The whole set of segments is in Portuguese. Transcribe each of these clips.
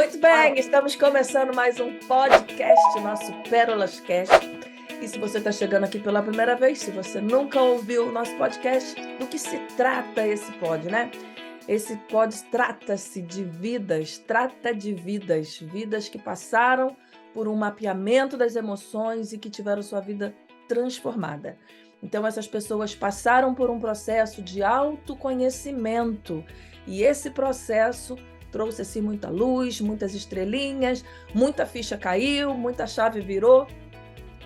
Muito bem, estamos começando mais um podcast, nosso Pérolas Cast. E se você está chegando aqui pela primeira vez, se você nunca ouviu o nosso podcast, do que se trata esse pod, né? Esse pod trata-se de vidas, vidas que passaram por um mapeamento das emoções e que tiveram sua vida transformada. Então, essas pessoas passaram por um processo de autoconhecimento e esse processo trouxe assim muita luz, muitas estrelinhas, muita ficha caiu, muita chave virou.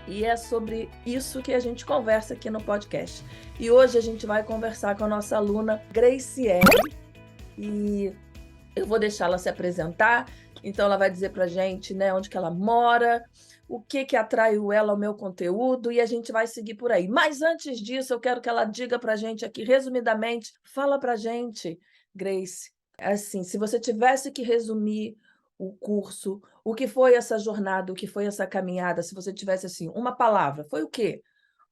E é sobre isso que a gente conversa aqui no podcast. E hoje a gente vai conversar com a nossa aluna Graciele. E eu vou deixá-la se apresentar. Então ela vai dizer pra gente, né, onde que ela mora, o que atraiu ela ao meu conteúdo, e a gente vai seguir por aí. Mas antes disso, eu quero que ela diga pra gente aqui, resumidamente, fala pra gente, Grace, assim, se você tivesse que resumir o curso, o que foi essa jornada, o que foi essa caminhada, se você tivesse assim, uma palavra, foi o quê?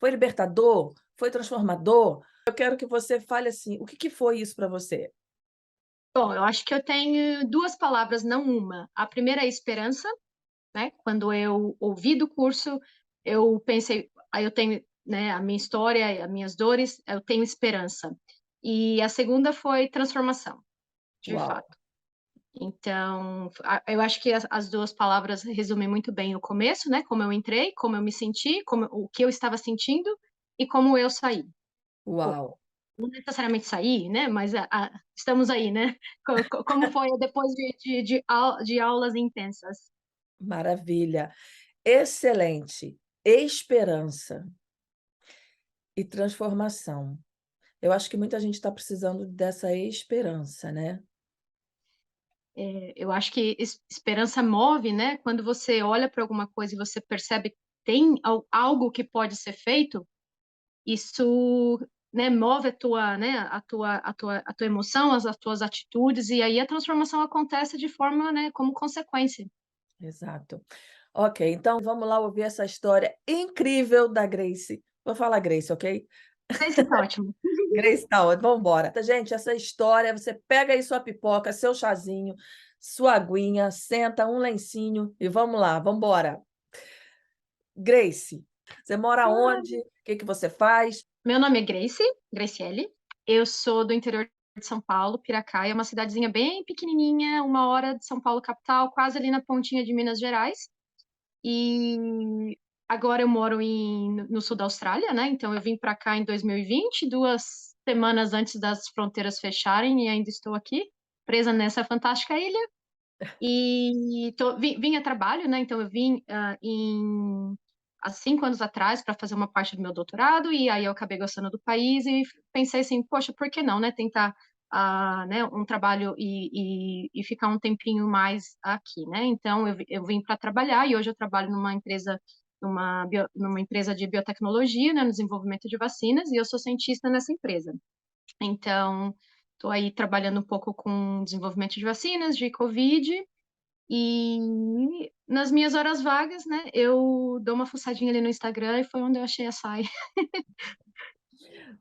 Foi libertador? Foi transformador? Eu quero que você fale assim, o que foi isso para você? Bom, eu acho que eu tenho duas palavras, não uma. A primeira é esperança, né? Quando eu ouvi do curso, eu pensei, aí eu tenho, né, a minha história, as minhas dores, eu tenho esperança. E a segunda foi transformação, de Uau! fato. Então, eu acho que as duas palavras resumem muito bem o começo, né? Como eu entrei, como eu me senti, o que eu estava sentindo e como eu saí. Uau! Não necessariamente sair, né? Mas estamos aí, né? Como foi depois de aulas intensas? Maravilha! Excelente! Esperança e transformação. Eu acho que muita gente está precisando dessa esperança, né? Eu acho que esperança move, né? Quando você olha para alguma coisa e você percebe que tem algo que pode ser feito, isso, né, move a tua, né, a tua emoção, as tuas atitudes, e aí a transformação acontece de forma, né, como consequência. Exato. Ok, então vamos lá ouvir essa história incrível da Grace. Vou falar Grace, ok? Esse tá ótimo. Grace tá ótimo, vamos embora. Gente, essa história, você pega aí sua pipoca, seu chazinho, sua aguinha, senta um lencinho e vamos lá, vamos embora. Grace, você mora onde? O que você faz? Meu nome é Graciele. Eu sou do interior de São Paulo, Piracaia, é uma cidadezinha bem pequenininha, 1 hora de São Paulo capital, quase ali na pontinha de Minas Gerais. E agora eu moro no sul da Austrália, né? Então eu vim para cá em 2020, 2 semanas antes das fronteiras fecharem, e ainda estou aqui, presa nessa fantástica ilha. E vim a trabalho, né? Então eu vim há 5 anos atrás para fazer uma parte do meu doutorado, e aí eu acabei gostando do país e pensei assim, poxa, por que não, né? Tentar né, um trabalho e ficar um tempinho mais aqui, né? Então eu vim para trabalhar e hoje eu trabalho numa empresa de biotecnologia, né, no desenvolvimento de vacinas, e eu sou cientista nessa empresa. Então, estou aí trabalhando um pouco com desenvolvimento de vacinas, de Covid, e nas minhas horas vagas, né, eu dou uma fuçadinha ali no Instagram e foi onde eu achei a Sai.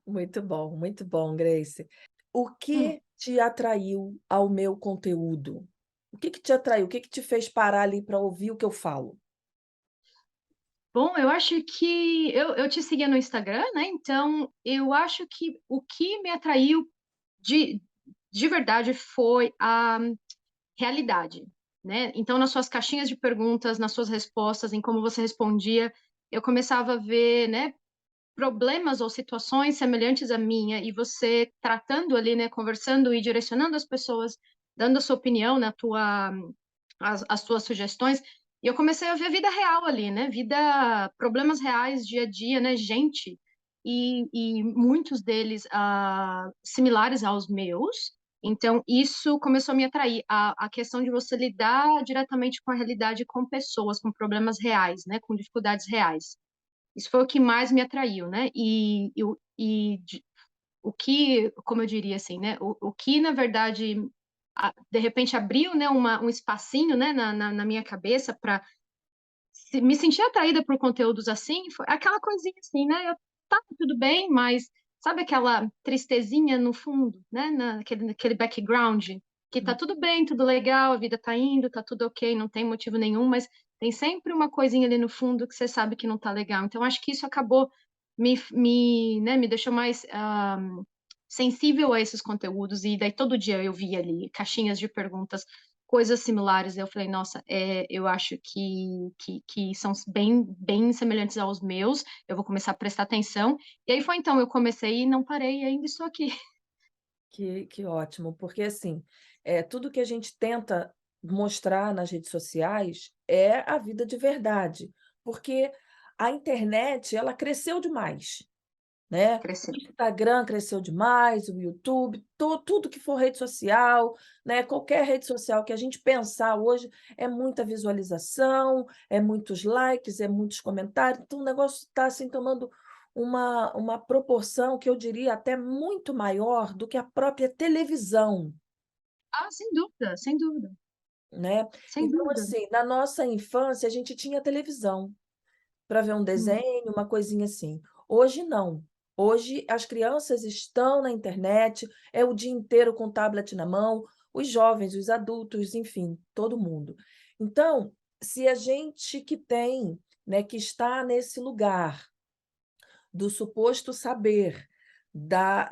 Muito bom, Grace. O Hum. que te atraiu ao meu conteúdo? O que te atraiu? O que te fez parar ali para ouvir o que eu falo? Bom, eu acho que eu te seguia no Instagram, né? Então, eu acho que o que me atraiu de, de verdade foi a realidade, né? Então, nas suas caixinhas de perguntas, nas suas respostas, em como você respondia, eu começava a ver, né, problemas ou situações semelhantes à minha, e você tratando ali, né, conversando e direcionando as pessoas, dando a sua opinião, né, as suas sugestões, e eu comecei a ver a vida real ali, né, problemas reais, dia a dia, né, gente, e muitos deles similares aos meus. Então, isso começou a me atrair, a questão de você lidar diretamente com a realidade, com pessoas, com problemas reais, né, com dificuldades reais. Isso foi o que mais me atraiu, né? O que, como eu diria assim, né? O que, na verdade, de repente abriu, né, um espacinho, né, na minha cabeça para me sentir atraída por conteúdos assim, foi aquela coisinha assim, né? Tá tudo bem, mas sabe aquela tristezinha no fundo, né? Naquele background? que tá tudo bem, tudo legal, a vida tá indo, tá tudo ok, não tem motivo nenhum, mas tem sempre uma coisinha ali no fundo que você sabe que não tá legal. Então, acho que isso acabou né, me deixou mais sensível a esses conteúdos, e daí todo dia eu via ali caixinhas de perguntas, coisas similares. Eu falei, nossa, eu acho que são bem semelhantes aos meus, eu vou começar a prestar atenção. E aí foi então, eu comecei e não parei, e ainda estou aqui. Que ótimo, porque assim, tudo que a gente tenta mostrar nas redes sociais é a vida de verdade, porque a internet ela cresceu demais, né? O Cresceu. Instagram cresceu demais, o YouTube, tudo que for rede social, né? Qualquer rede social que a gente pensar hoje é muita visualização, é muitos likes, é muitos comentários, então o negócio está assim tomando uma proporção que eu diria até muito maior do que a própria televisão, Ah, sem dúvida, sem dúvida, né? sem Então, dúvida. assim, na nossa infância a gente tinha televisão para ver um Hum, desenho, uma coisinha assim. Hoje não. Hoje as crianças estão na internet, é o dia inteiro com o tablet na mão, os jovens, os adultos, enfim, todo mundo. Então, se a gente que tem, né, que está nesse lugar do suposto saber da,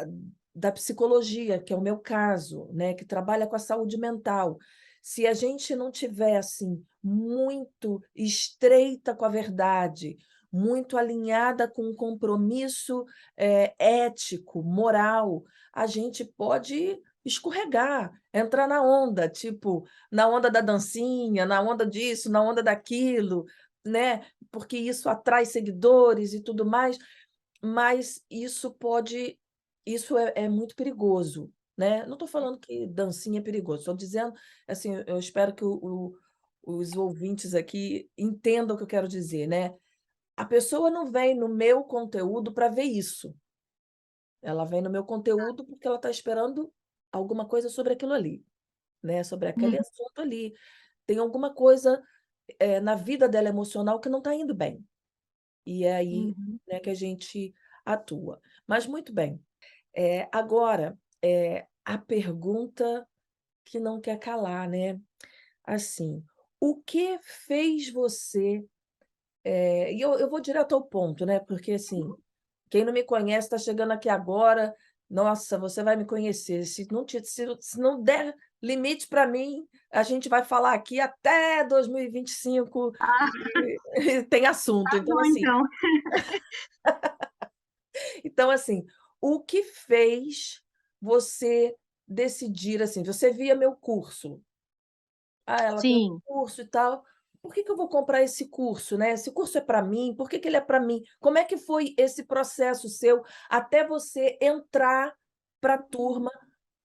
da psicologia, que é o meu caso, né, que trabalha com a saúde mental, se a gente não tiver assim muito estreita com a verdade, muito alinhada com um compromisso ético, moral, a gente pode escorregar, entrar na onda, tipo, na onda da dancinha, na onda disso, na onda daquilo, né? Porque isso atrai seguidores e tudo mais, mas isso é muito perigoso, né. Não estou falando que dancinha é perigoso, estou dizendo, assim, eu espero que os ouvintes aqui entendam o que eu quero dizer, né. A pessoa não vem no meu conteúdo para ver isso, ela vem no meu conteúdo porque ela está esperando alguma coisa sobre aquilo ali, né, sobre aquele uhum, assunto ali. Tem alguma coisa, na vida dela emocional que não está indo bem, e é aí, uhum. né, que a gente atua. Mas muito bem. Agora, a pergunta que não quer calar, né, assim, o que fez você e eu vou direto ao ponto, né, porque, assim, quem não me conhece está chegando aqui agora, nossa, você vai me conhecer, se não der limite para mim, a gente vai falar aqui até 2025 Ah, e tem assunto. tá bom então. Então, assim, o que fez você decidir, assim, você via meu curso: "Ah, ela tem um Sim. curso e tal, por que que eu vou comprar esse curso, né, esse curso é para mim, por que que ele é para mim?". Como é que foi esse processo seu até você entrar para a turma,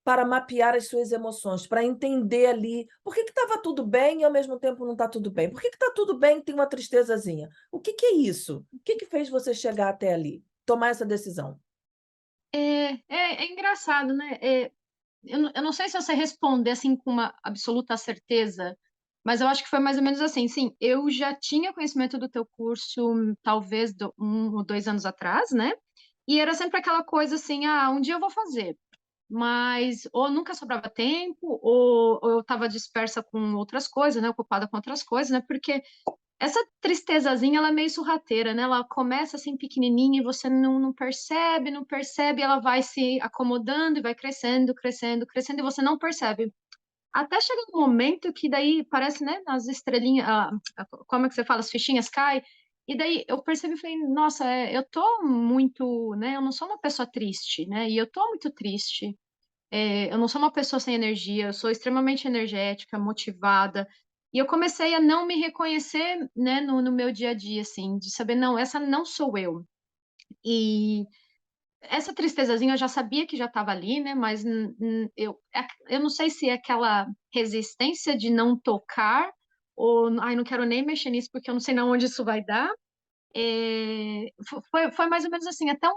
para mapear as suas emoções, para entender ali por que que estava tudo bem e ao mesmo tempo não está tudo bem? Por que que está tudo bem e tem uma tristezazinha? O que que é isso? O que que fez você chegar até ali, tomar essa decisão? É engraçado, né? Eu não sei se eu sei responder assim com uma absoluta certeza, mas eu acho que foi mais ou menos assim. Sim, eu já tinha conhecimento do teu curso, talvez 1 ou 2 anos atrás, né? E era sempre aquela coisa assim, ah, um dia eu vou fazer. Mas ou nunca sobrava tempo, ou eu estava dispersa com outras coisas, né? Ocupada com outras coisas, né? Porque essa tristezazinha, ela é meio sorrateira, né? Ela começa assim pequenininha e você não percebe, não percebe, ela vai se acomodando e vai crescendo, crescendo, crescendo e você não percebe. Até chega um momento que daí parece, né, as estrelinhas, como é que você fala, as fichinhas caem, e daí eu percebi e falei, nossa, eu tô muito, né, eu não sou uma pessoa triste, né, e eu tô muito triste. Eu não sou uma pessoa sem energia, eu sou extremamente energética, motivada. E eu comecei a não me reconhecer, né, no meu dia a dia, assim, de saber, não, essa não sou eu. E essa tristezazinha eu já sabia que já estava ali, né, mas eu não sei se é aquela resistência de não tocar, ou, ai, não quero nem mexer nisso porque eu não sei na onde isso vai dar. Foi mais ou menos assim, até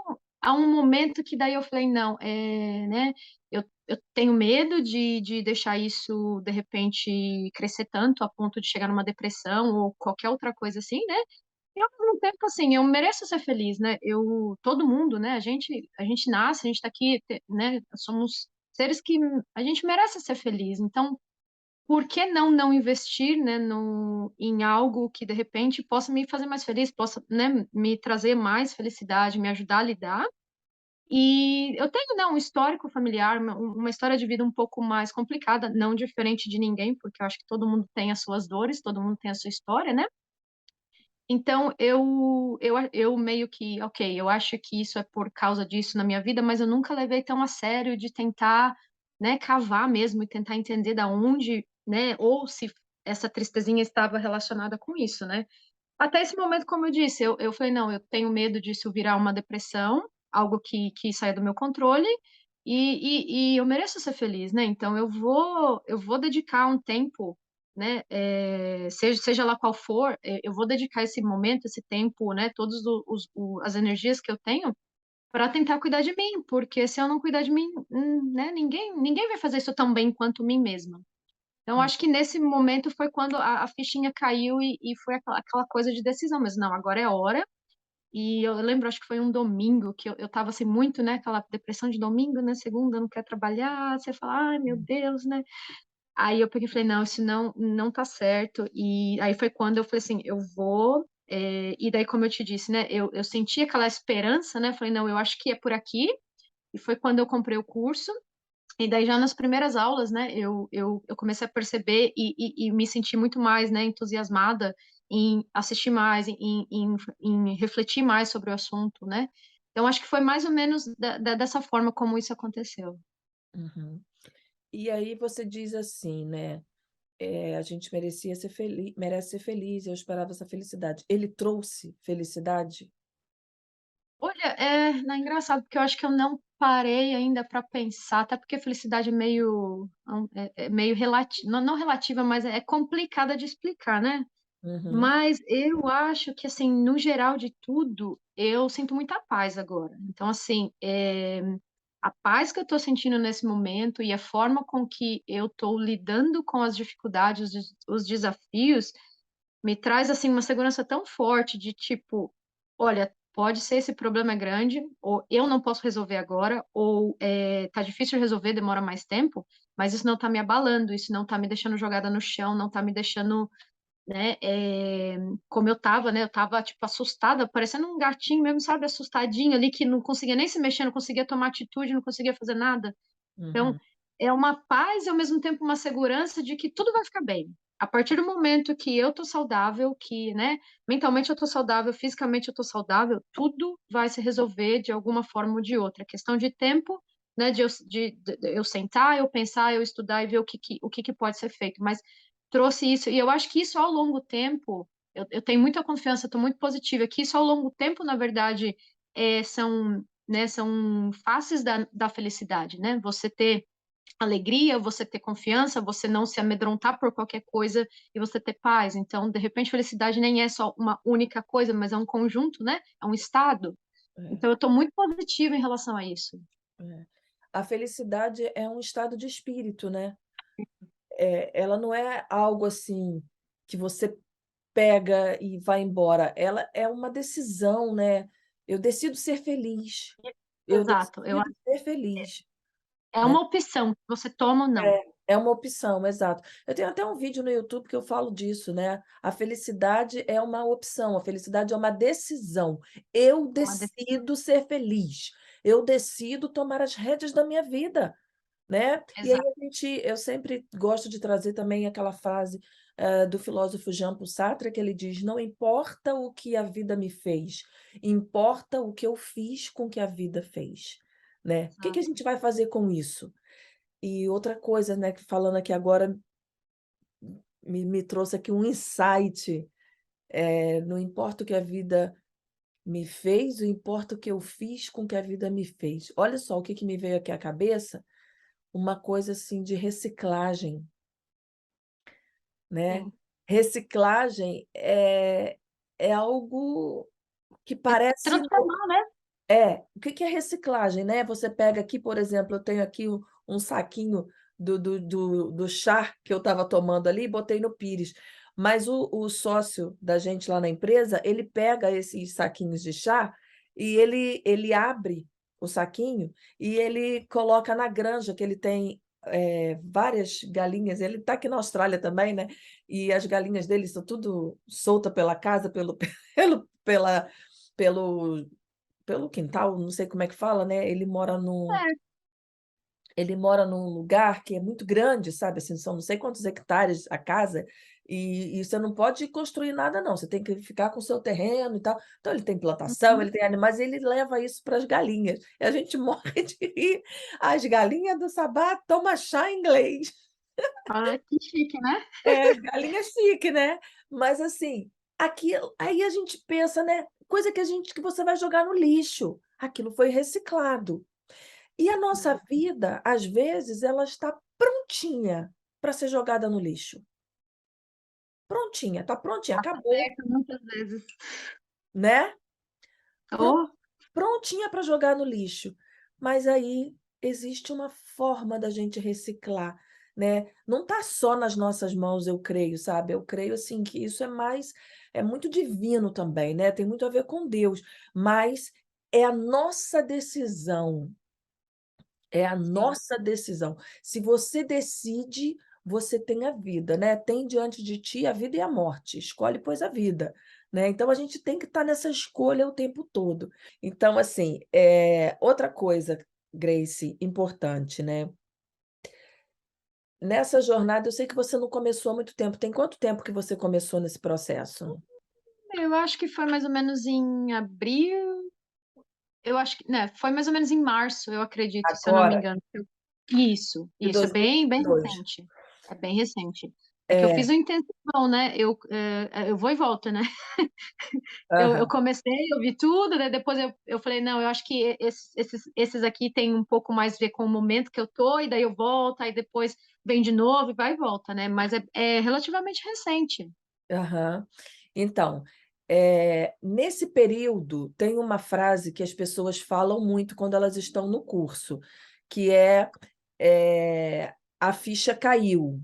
há um momento que daí eu falei, não, né, eu tenho medo de deixar isso, de repente, crescer tanto a ponto de chegar numa depressão ou qualquer outra coisa assim, né, e ao mesmo tempo, assim, eu mereço ser feliz, né, todo mundo, né, a gente nasce, a gente tá aqui, né, somos seres que a gente merece ser feliz. Então, por que não investir, né, em algo que de repente possa me fazer mais feliz, possa, né, me trazer mais felicidade, me ajudar a lidar? E eu tenho, né, um histórico familiar, uma história de vida um pouco mais complicada, não diferente de ninguém, porque eu acho que todo mundo tem as suas dores, todo mundo tem a sua história, né? Então, eu meio que, ok, eu acho que isso é por causa disso na minha vida, mas eu nunca levei tão a sério de tentar, né, cavar mesmo e tentar entender da onde, né, ou se essa tristezinha estava relacionada com isso, né? Até esse momento, como eu disse, eu falei, não, eu tenho medo disso virar uma depressão, algo que saia do meu controle, e eu mereço ser feliz, né? Então eu vou dedicar um tempo, né? Seja lá qual for, eu vou dedicar esse momento, esse tempo, né? Todas as energias que eu tenho para tentar cuidar de mim, porque se eu não cuidar de mim, né? Ninguém vai fazer isso tão bem quanto mim mesma. Então, acho que nesse momento foi quando a fichinha caiu e foi aquela coisa de decisão, mas não, agora é hora. E eu lembro, acho que foi um domingo, que eu tava assim, muito, né, aquela depressão de domingo, né, segunda, não quer trabalhar, você fala, ai, meu Deus, né? Aí eu peguei e falei, não, isso não tá certo. E aí foi quando eu falei assim, eu vou. E daí, como eu te disse, né, eu senti aquela esperança, né? Falei, não, eu acho que é por aqui. E foi quando eu comprei o curso. E daí, já nas primeiras aulas, né, eu comecei a perceber e me sentir muito mais, né, entusiasmada em assistir mais, em refletir mais sobre o assunto, né? Então, acho que foi mais ou menos dessa forma como isso aconteceu. Uhum. E aí você diz assim, né, a gente merecia ser feliz, merece ser feliz, eu esperava essa felicidade. Ele trouxe felicidade? Olha, não é engraçado, porque eu acho que eu não parei ainda para pensar, até porque a felicidade é meio relativa, não relativa, mas é complicada de explicar, né? Uhum, Mas eu acho que, assim, no geral de tudo, eu sinto muita paz agora. Então, assim, a paz que eu estou sentindo nesse momento e a forma com que eu estou lidando com as dificuldades, os desafios, me traz, assim, uma segurança tão forte de tipo, olha, pode ser esse problema é grande, ou eu não posso resolver agora, ou tá difícil de resolver, demora mais tempo, mas isso não está me abalando, isso não está me deixando jogada no chão, não está me deixando, né? Como eu tava, né? Eu tava, tipo, assustada, parecendo um gatinho mesmo, sabe? Assustadinho ali, que não conseguia nem se mexer, não conseguia tomar atitude, não conseguia fazer nada. Então, uhum, é uma paz e ao mesmo tempo uma segurança de que tudo vai ficar bem. A partir do momento que eu tô saudável, que, né, mentalmente eu tô saudável, fisicamente eu tô saudável, tudo vai se resolver de alguma forma ou de outra. É questão de tempo, né, de eu sentar, eu pensar, eu estudar e ver o que que pode ser feito. Mas trouxe isso, e eu acho que isso ao longo do tempo, eu tenho muita confiança, estou muito positiva, que isso ao longo do tempo, na verdade, são faces da felicidade, né? Você ter alegria, você ter confiança, você não se amedrontar por qualquer coisa e você ter paz. Então, de repente, felicidade nem é só uma única coisa, mas é um conjunto, né? É um estado. é, Então, eu estou muito positiva em relação a isso. é. A felicidade é um estado de espírito, né? Ela não é algo assim que você pega e vai embora, ela é uma decisão, né? Eu decido ser feliz, eu Exato. decido ser feliz, É né? uma opção, você toma ou não. É uma opção, exato. Eu tenho até um vídeo no YouTube que eu falo disso, né? A felicidade é uma opção, a felicidade é uma decisão. Eu É uma decisão. decido ser feliz, eu decido tomar as rédeas da minha vida, né? E aí Exato. eu sempre gosto de trazer também aquela frase, do filósofo Jean-Paul Sartre, que ele diz: "Não importa o que a vida me fez, importa o que eu fiz com que a vida fez", né? O que que a gente vai fazer com isso? E outra coisa, né, que falando aqui agora me trouxe aqui um insight, não importa o que a vida me fez, importa o que eu fiz com que a vida me fez. Olha só o que que me veio aqui à cabeça, uma coisa assim de reciclagem, né. Sim. Reciclagem é algo que É parece transformar, né? o que que é reciclagem, né, você pega aqui, por exemplo, eu tenho aqui um saquinho do chá que eu estava tomando ali e botei no pires, mas o sócio da gente lá na empresa, ele pega esses saquinhos de chá e ele abre o saquinho, e ele coloca na granja, que ele tem, várias galinhas. Ele está aqui na Austrália também, né, e as galinhas dele estão tudo solta pela casa, pelo pelo pelo quintal, não sei como é que fala, né, É, ele mora num lugar que é muito grande, sabe, assim, são não sei quantos hectares a casa, e você não pode construir nada não, você tem que ficar com o seu terreno e tal. Então ele tem plantação, uhum. ele tem animais, e ele leva isso para as galinhas, e a gente morre de rir. As galinhas do Sabá toma chá inglês. Ah, que chique, né? É, galinha chique, né. Mas assim, aquilo aí a gente pensa, né, coisa que você vai jogar no lixo, aquilo foi reciclado. E a nossa vida, às vezes, ela está prontinha para ser jogada no lixo. Prontinha, está prontinha, Passa acabou, perto muitas vezes. né, pro Oh, prontinha para jogar no lixo. Mas aí existe uma forma da gente reciclar, né. Não está só nas nossas mãos, eu creio, sabe. Eu creio, assim, que isso é muito divino também, né, tem muito a ver com Deus, mas é a nossa decisão. É a sim. nossa decisão. Se você decide, você tem a vida, né, tem diante de ti a vida e a morte, escolhe, pois, a vida, né, então a gente tem que estar nessa escolha o tempo todo. Então, assim, outra coisa, Grace, importante, né, nessa jornada eu sei que você não começou há muito tempo, tem quanto tempo que você começou nesse processo? Eu acho que foi mais ou menos em abril, eu acho que, né, foi mais ou menos em março, eu acredito, se eu não me Agora? engano. De Isso, é bem 2022. recente. É bem recente. É que eu É, fiz o intensivão, né? Eu vou e volto, né? Eu aham, comecei, eu vi tudo, né? Depois eu falei, não, eu acho que esses aqui tem um pouco mais a ver com o momento que eu tô, e daí eu volto, aí depois vem de novo e vai e volta, né? Mas é relativamente recente. aham. Então, nesse período, tem uma frase que as pessoas falam muito quando elas estão no curso, que "a ficha caiu",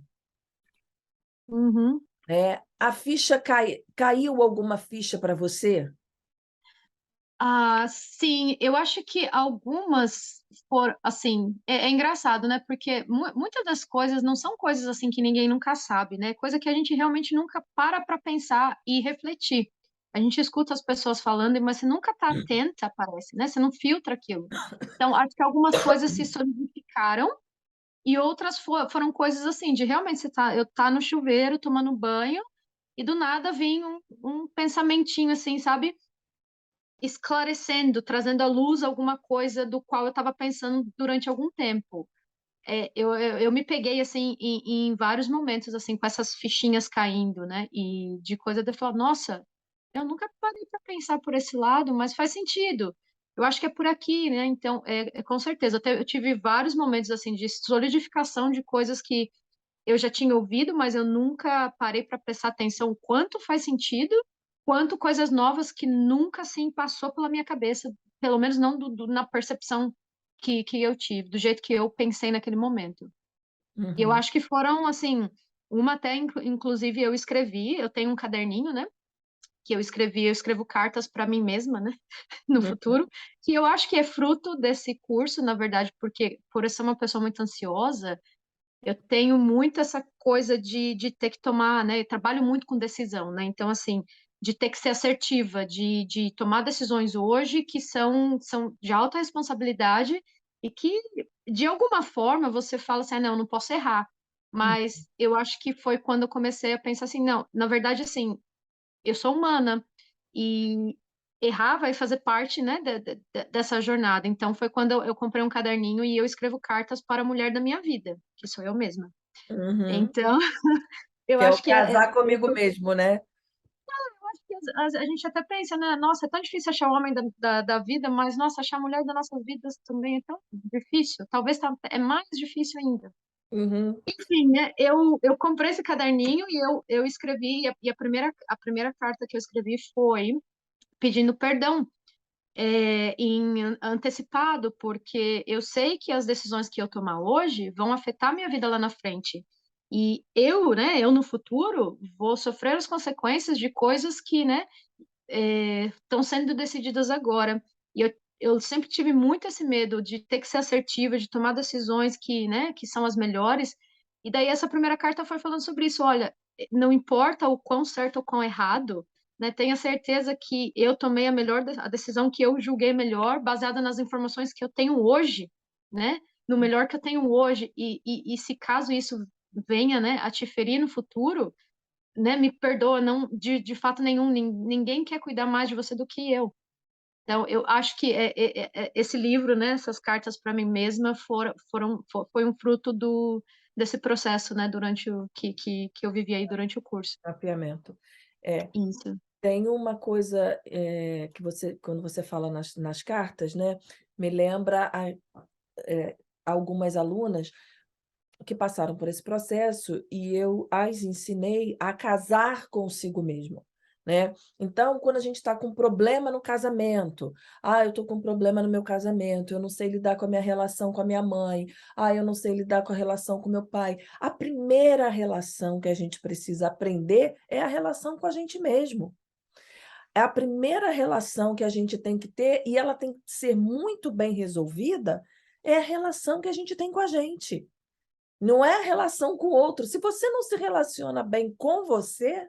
Uhum. né. A ficha caiu alguma ficha para você? Ah, sim, eu acho que algumas for assim, é engraçado, né? Porque muitas das coisas não são coisas assim que ninguém nunca sabe, né? Coisa que a gente realmente nunca para pensar e refletir. A gente escuta as pessoas falando, mas você nunca está atenta, parece, né? Você não filtra aquilo. Então, acho que algumas coisas se solidificaram e outras foram coisas assim, de realmente eu tá no chuveiro tomando banho e do nada vem um pensamentinho assim, sabe? Esclarecendo, trazendo à luz alguma coisa do qual eu estava pensando durante algum tempo. Eu me peguei assim em vários momentos assim com essas fichinhas caindo, né? E de coisa de eu falar, nossa, eu nunca parei para pensar por esse lado, mas faz sentido. Eu acho que é por aqui, né? Então, com certeza. Eu tive vários momentos assim de solidificação de coisas que eu já tinha ouvido, mas eu nunca parei para prestar atenção o quanto faz sentido, quanto coisas novas que nunca assim passou pela minha cabeça, pelo menos não na percepção que eu tive, do jeito que eu pensei naquele momento. E eu Uhum, acho que foram assim, uma até inclusive eu escrevi, eu tenho um caderninho, né? Que eu escrevo cartas para mim mesma, né, no uhum, futuro, que eu acho que é fruto desse curso, na verdade, porque por eu ser uma pessoa muito ansiosa, eu tenho muito essa coisa de ter que tomar, né? Eu trabalho muito com decisão, né? Então, assim, de ter que ser assertiva, de tomar decisões hoje que são de alta responsabilidade e que, de alguma forma, você fala assim, ah, não, não posso errar. hum, Mas eu acho que foi quando eu comecei a pensar assim, não, na verdade, assim, eu sou humana e errar vai fazer parte, né, dessa jornada. Então, foi quando eu comprei um caderninho e eu escrevo cartas para a mulher da minha vida, que sou eu mesma. uhum. Então, eu Que é o acho que casar comigo mesmo, né. a gente até pensa, né? Nossa, é tão difícil achar o homem da vida, mas, nossa, achar a mulher das nossas vidas também é tão difícil. Talvez é mais difícil ainda. Uhum, Enfim, né? Eu comprei esse caderninho e eu escrevi, e a primeira carta que eu escrevi foi pedindo perdão em antecipado, porque eu sei que as decisões que eu tomar hoje vão afetar minha vida lá na frente. E eu, né, eu no futuro vou sofrer as consequências de coisas que, né, estão sendo decididas agora. E eu eu sempre tive muito esse medo de ter que ser assertiva, de tomar decisões que, né, que são as melhores. E daí essa primeira carta foi falando sobre isso. Olha, não importa o quão certo ou quão errado, né, tenha certeza que eu tomei a decisão que eu julguei melhor, baseada nas informações que eu tenho hoje, né, no melhor que eu tenho hoje. E se caso isso venha, né, a te ferir no futuro, né, me perdoa, não, de fato nenhum, ninguém quer cuidar mais de você do que eu. Então, eu acho que esse livro, né, essas cartas para mim mesma foi um fruto desse processo, né, durante que eu vivi aí durante o curso. Mapeamento. É, Isso. tem uma coisa, que você quando você fala nas cartas, né, me lembra algumas alunas que passaram por esse processo e eu as ensinei a casar consigo mesmo, né. Então, quando a gente está com problema no casamento, "Ah, eu estou com problema no meu casamento, eu não sei lidar com a minha relação com a minha mãe. Ah, eu não sei lidar com a relação com meu pai". A primeira relação que a gente precisa aprender é a relação com a gente mesmo. É a primeira relação que a gente tem que ter e ela tem que ser muito bem resolvida, é a relação que a gente tem com a gente. Não é a relação com o outro. Se você não se relaciona bem com você,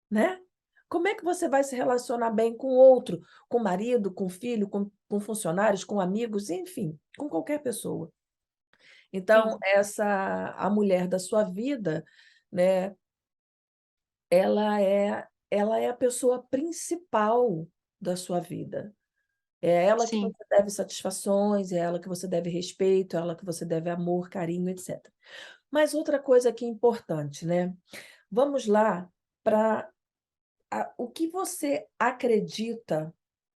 né, como é que você vai se relacionar bem com o outro? Com o marido, com o filho, com funcionários, com amigos, enfim, com qualquer pessoa. Então, Sim, a mulher da sua vida, né, ela é a pessoa principal da sua vida. É ela que sim, você deve satisfações, é ela que você deve respeito, é ela que você deve amor, carinho, etcétera. Mas outra coisa aqui importante, né, vamos lá para o que você acredita,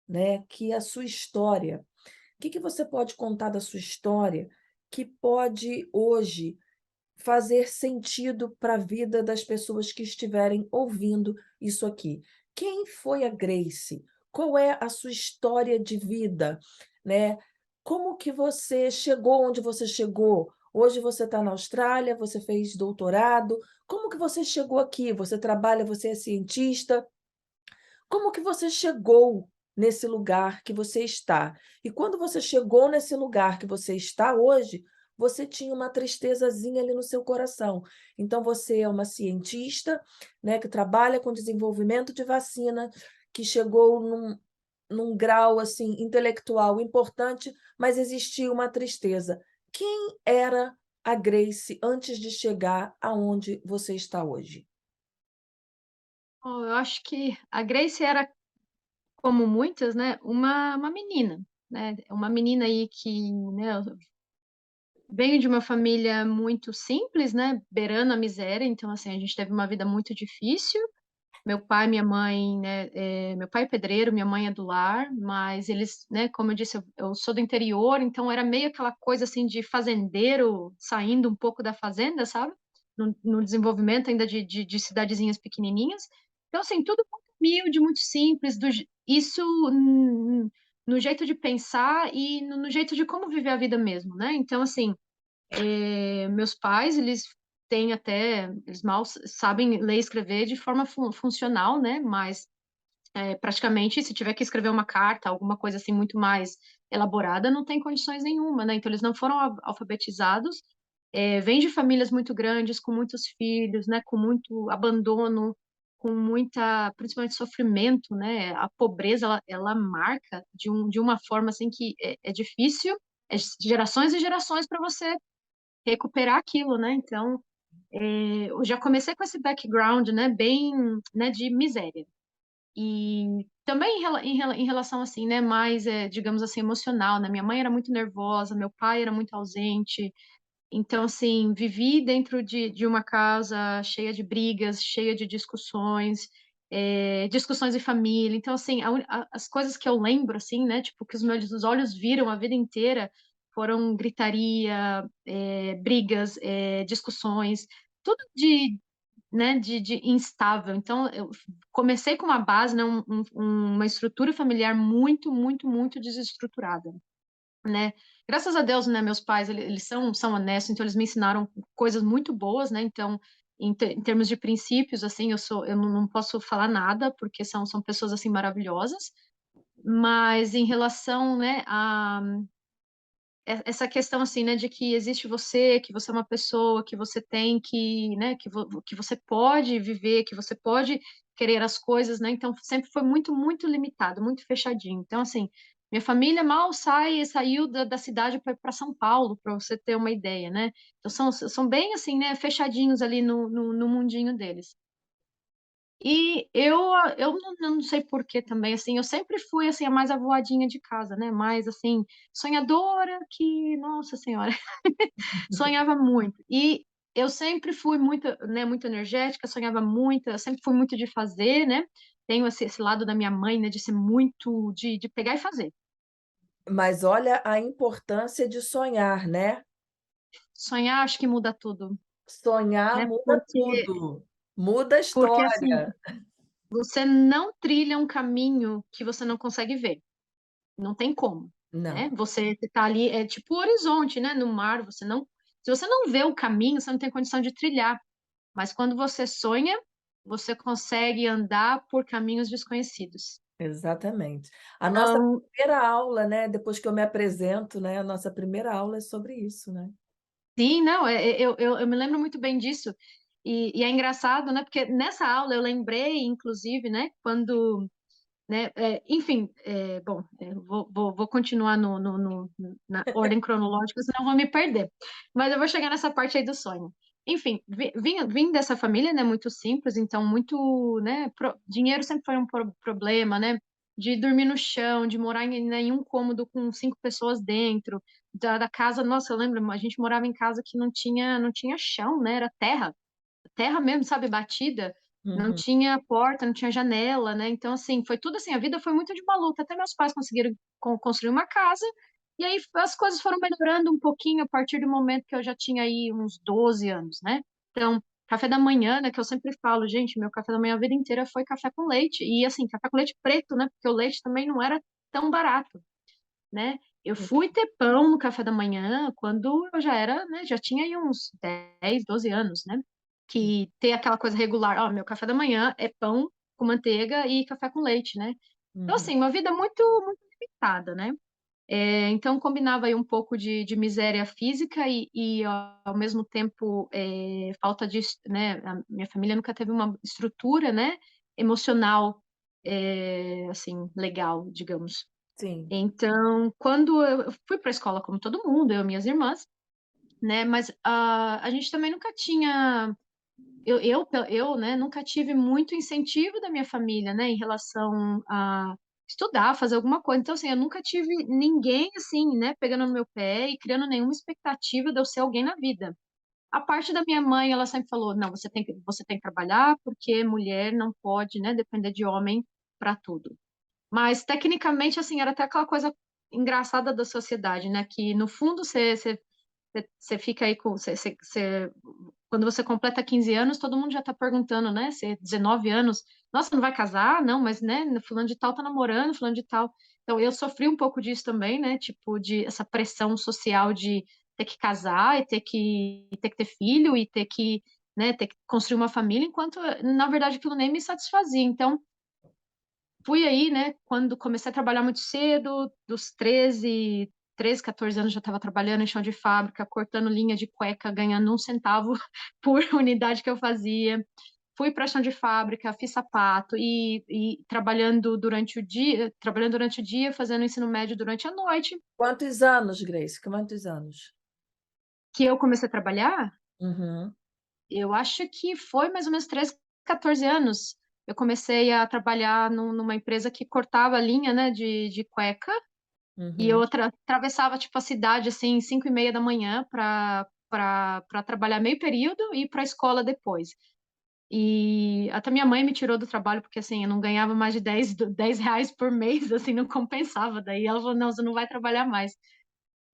né, que a sua história que você pode contar da sua história que pode hoje fazer sentido para a vida das pessoas que estiverem ouvindo isso aqui? Quem foi a Grace? Qual é a sua história de vida, né? Como que você chegou onde você chegou? Hoje você está na Austrália, você fez doutorado. Como que você chegou aqui? Você trabalha, você é cientista. Como que você chegou nesse lugar que você está? E quando você chegou nesse lugar que você está hoje, você tinha uma tristezazinha ali no seu coração. Então você é uma cientista, né, que trabalha com desenvolvimento de vacina, que chegou num grau, assim, intelectual importante, mas existia uma tristeza. Quem era a Grace antes de chegar aonde você está hoje? oh, eu acho que a Grace era, como muitas, né, uma menina, né, uma menina aí que, né, venho de uma família muito simples, né, beirando a miséria, então, assim, a gente teve uma vida muito difícil. Meu pai, minha mãe, né, meu pai é pedreiro, minha mãe é do lar, mas eles, né, como eu disse, eu sou do interior, então era meio aquela coisa assim de fazendeiro saindo um pouco da fazenda, sabe? No desenvolvimento ainda de cidadezinhas pequenininhas. Então, assim, tudo muito humilde, muito simples, isso no jeito de pensar e no jeito de como viver a vida mesmo, né? Então, assim, meus pais, eles têm até, eles mal sabem ler e escrever de forma funcional, né? Mas praticamente, se tiver que escrever uma carta, alguma coisa assim muito mais elaborada, não tem condições nenhuma, né? Então eles não foram alfabetizados. Vêm de famílias muito grandes, com muitos filhos, né? Com muito abandono, com muita, principalmente sofrimento, né? A pobreza, ela marca de uma forma assim que é difícil, é gerações e gerações para você recuperar aquilo, né? Então, eu já comecei com esse background, né, bem, né, de miséria. E também em relação, assim, né, mais, digamos assim, emocional, né? Minha mãe era muito nervosa, meu pai era muito ausente. Então, assim, vivi dentro de uma casa cheia de brigas, cheia de discussões, discussões de família. Então, assim, as coisas que eu lembro, assim, né, tipo, que os meus olhos viram a vida inteira foram gritaria, brigas, discussões, tudo né, de instável. Então, eu comecei com uma base, né, uma estrutura familiar muito, muito, muito desestruturada, né? Graças a Deus, né, meus pais, eles são honestos, então eles me ensinaram coisas muito boas, né? Então, em termos de princípios, assim, eu não posso falar nada, porque são pessoas, assim, maravilhosas, mas em relação, né, a essa questão assim, né, de que existe você, que você é uma pessoa, que você tem que, né, que você pode viver, que você pode querer as coisas, né? Então sempre foi muito, muito limitado, muito fechadinho. Então assim, minha família mal saiu da cidade para São Paulo, para você ter uma ideia, né? Então são bem assim, né, fechadinhos ali no mundinho deles. E eu não sei por que também, assim, eu sempre fui, assim, a mais avoadinha de casa, né, mais, assim, sonhadora que, nossa senhora, sonhava muito. E eu sempre fui muito, né, muito energética, sonhava muito, eu sempre fui muito de fazer, né, tenho esse lado da minha mãe, né, de ser muito, de pegar e fazer. Mas olha a importância de sonhar, né? Sonhar acho que muda tudo, Sonhar né, muda tudo, muda a porque assim, história. você não trilha um caminho que você não consegue ver. Não tem como, né? Não, Você está ali, é tipo o horizonte, né? No mar, você não, se você não vê o caminho, você não tem condição de trilhar. Mas quando você sonha, você consegue andar por caminhos desconhecidos. exatamente. A nossa Então, primeira aula, né, depois que eu me apresento, né, a nossa primeira aula é sobre isso, né. sim, não, eu me lembro muito bem disso. E é engraçado, né? Porque nessa aula eu lembrei, inclusive, né? Quando né? Enfim, bom, vou continuar na ordem cronológica, senão eu vou me perder. Mas eu vou chegar nessa parte aí do sonho. Enfim, vim dessa família, né, muito simples, então muito, né, dinheiro sempre foi um problema, né, de dormir no chão, de morar em nenhum cômodo com 5 pessoas dentro, da casa, nossa, eu lembro, a gente morava em casa que não tinha chão, né, era terra mesmo, sabe, batida, não Uhum. tinha porta, não tinha janela, né? Então, assim, foi tudo assim, a vida foi muito de uma luta. Até meus pais conseguiram construir uma casa, e aí as coisas foram melhorando um pouquinho a partir do momento que eu já tinha aí uns 12 anos, né? Então, café da manhã, né, que eu sempre falo, gente, meu café da manhã a vida inteira foi café com leite, e assim, café com leite preto, né? Porque o leite também não era tão barato, né? Eu fui ter pão no café da manhã quando eu já era, né, já tinha aí uns 10, 12 anos, né? Que ter aquela coisa regular, ó, meu café da manhã é pão com manteiga e café com leite, né? Então, Uhum. assim, uma vida muito, muito limitada, né? Então, combinava aí um pouco de miséria física e ao mesmo tempo, falta de, né? A minha família nunca teve uma estrutura, né? Emocional, assim, legal, digamos. Sim. Então, quando eu fui para a escola como todo mundo, eu e minhas irmãs, né? Mas a gente também nunca tinha, né, nunca tive muito incentivo da minha família, né, em relação a estudar, fazer alguma coisa. Então, assim, eu nunca tive ninguém, assim, né, pegando no meu pé e criando nenhuma expectativa de eu ser alguém na vida. A parte da minha mãe, ela sempre falou, não, você tem que trabalhar porque mulher não pode, né, depender de homem para tudo. Mas tecnicamente, assim, era até aquela coisa engraçada da sociedade, né? Que no fundo você fica aí com. Quando você completa 15 anos, todo mundo já tá perguntando, né? Você 19 anos, nossa, não vai casar? Não, mas né, fulano de tal tá namorando, fulano de tal. Então eu sofri um pouco disso também, né? Tipo, de essa pressão social de ter que casar e ter que ter filho e ter que construir uma família, enquanto na verdade aquilo nem me satisfazia. Então, fui aí, né, quando comecei a trabalhar muito cedo, dos 13, 14 anos já estava trabalhando em chão de fábrica, cortando linha de cueca, ganhando 1 centavo por unidade que eu fazia. Fui para chão de fábrica, fiz sapato e trabalhando durante o dia, fazendo ensino médio durante a noite, Quantos anos, Grace? Quantos anos? que eu comecei a trabalhar, Uhum, eu acho que foi mais ou menos 13, 14 anos. Eu comecei a trabalhar numa empresa que cortava linha, né, de cueca. E eu uhum. atravessava, tipo, a cidade, assim, 5:30 da manhã para trabalhar meio período e ir para a escola depois. E até minha mãe me tirou do trabalho, porque, assim, eu não ganhava mais de 10 reais por mês, assim, não compensava. Daí ela falou, não, você não vai trabalhar mais.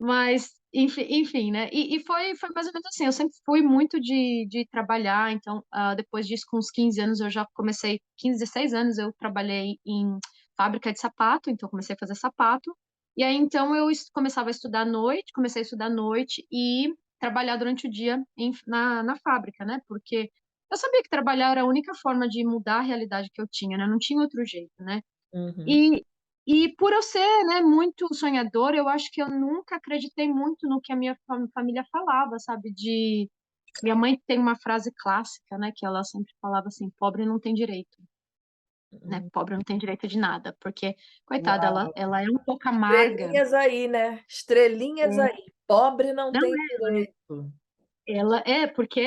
Mas, enfim, né? E foi mais ou menos assim, eu sempre fui muito de trabalhar, então, depois disso, com uns 15 anos, eu já comecei, 15, 16 anos, eu trabalhei em fábrica de sapato, então comecei a fazer sapato, e aí, então, eu começava a estudar à noite, comecei a estudar à noite e trabalhar durante o dia na fábrica, né? Porque eu sabia que trabalhar era a única forma de mudar a realidade que eu tinha, né? Não tinha outro jeito, né? Uhum. E por eu ser, né, muito sonhadora, eu acho que eu nunca acreditei muito no que a minha família falava, sabe? Minha mãe tem uma frase clássica, né, que ela sempre falava assim: pobre não tem direito, né? Hum. Pobre não tem direito de nada, porque, coitada, Uau. ela é um pouco amarga. Estrelinhas aí, né? Estrelinhas É, aí. Pobre não não tem é, direito. ela é, porque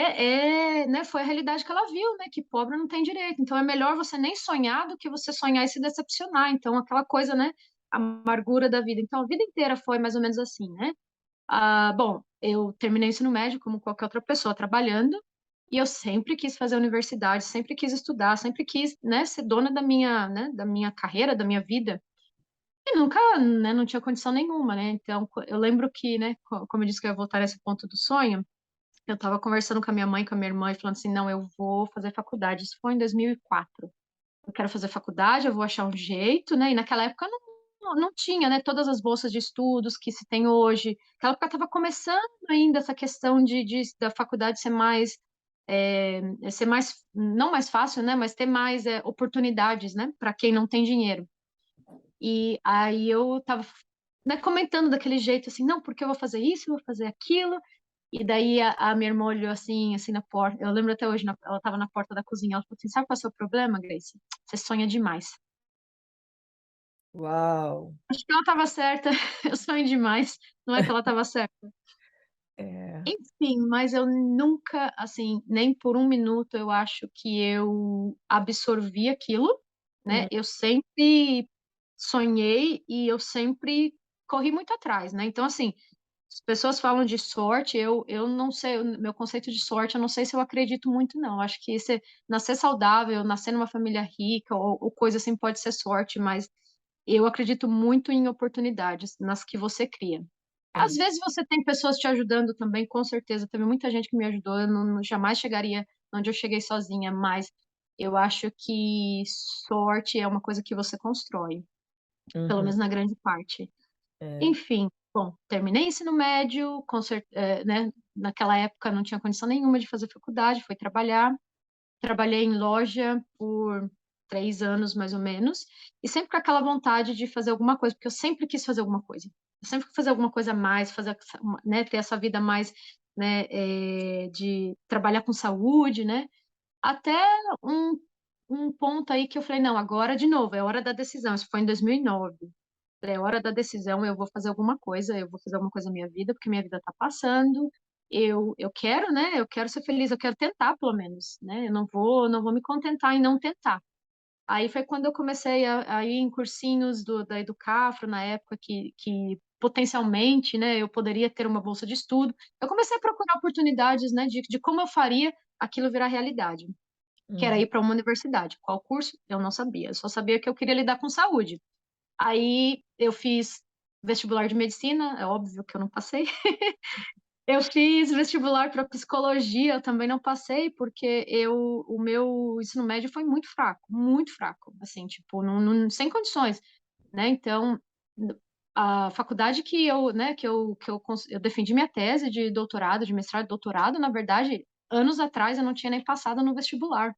né, foi a realidade que ela viu, né, que pobre não tem direito. Então é melhor você nem sonhar do que você sonhar e se decepcionar. Então aquela coisa, né, a amargura da vida. Então a vida inteira foi mais ou menos assim, né? Bom, eu terminei o ensino médio como qualquer outra pessoa trabalhando, e eu sempre quis fazer universidade, sempre quis estudar, sempre quis, né, ser dona da minha carreira, da minha vida. E nunca, né, não tinha condição nenhuma, né? Então, eu lembro que, né, como eu disse que eu ia voltar nesse ponto do sonho, eu estava conversando com a minha mãe, com a minha irmã, e falando assim, não, eu vou fazer faculdade. Isso foi em 2004. Eu quero fazer faculdade, eu vou achar um jeito, né? E naquela época não tinha, né, todas as bolsas de estudos que se tem hoje. Naquela época estava começando ainda essa questão da faculdade ser mais, não mais fácil, né, mas ter mais oportunidades, né, para quem não tem dinheiro. E aí eu tava, né, comentando daquele jeito assim, não, porque eu vou fazer isso, eu vou fazer aquilo. E daí a minha irmã olhou assim na porta. Eu lembro até hoje, ela estava na porta da cozinha. Ela falou assim: sabe qual é o seu problema, Grace? Você sonha demais. Uau. Acho que ela estava certa. Eu sonho demais. Não é que ela estava certa. É. Enfim, mas eu nunca, assim, nem por um minuto eu acho que eu absorvi aquilo, né? Hum, Eu sempre sonhei e eu sempre corri muito atrás, né? Então, assim, as pessoas falam de sorte, eu não sei, meu conceito de sorte, eu não sei se eu acredito muito, não. Acho que nascer saudável, nascer numa família rica ou coisa assim pode ser sorte, mas eu acredito muito em oportunidades, nas que você cria. Às hum, vezes você tem pessoas te ajudando também, com certeza. Teve muita gente que me ajudou, eu jamais chegaria onde eu cheguei sozinha, mas eu acho que sorte é uma coisa que você constrói, pelo uhum, menos na grande parte. é. Enfim, bom, terminei ensino médio, né, naquela época não tinha condição nenhuma de fazer faculdade, fui trabalhar. Trabalhei em loja por 3 anos, mais ou menos, e sempre com aquela vontade de fazer alguma coisa, porque eu sempre quis fazer alguma coisa. Eu sempre quis fazer alguma coisa a mais, né, ter essa vida mais, né, de trabalhar com saúde, né, até um, um ponto aí que eu falei, não, agora de novo, é hora da decisão. Isso foi em 2009. É hora da decisão, eu vou fazer alguma coisa, eu vou fazer alguma coisa na minha vida, porque minha vida tá passando. Eu quero, né? Eu quero ser feliz, eu quero tentar, pelo menos, né? Eu não vou me contentar em não tentar. Aí foi quando eu comecei a ir em cursinhos da Educafro, na época que potencialmente, né, eu poderia ter uma bolsa de estudo. Eu comecei a procurar oportunidades, né, de como eu faria aquilo virar realidade, que era Uhum, ir para uma universidade. Qual curso? Eu não sabia. Eu só sabia que eu queria lidar com saúde. Aí eu fiz vestibular de medicina, é óbvio que eu não passei. Eu fiz vestibular para psicologia, eu também não passei, porque o meu ensino médio foi muito fraco, assim, tipo, sem condições, né? Então, a faculdade que eu, né, eu defendi minha tese de doutorado, de mestrado e doutorado, na verdade, anos atrás eu não tinha nem passado no vestibular,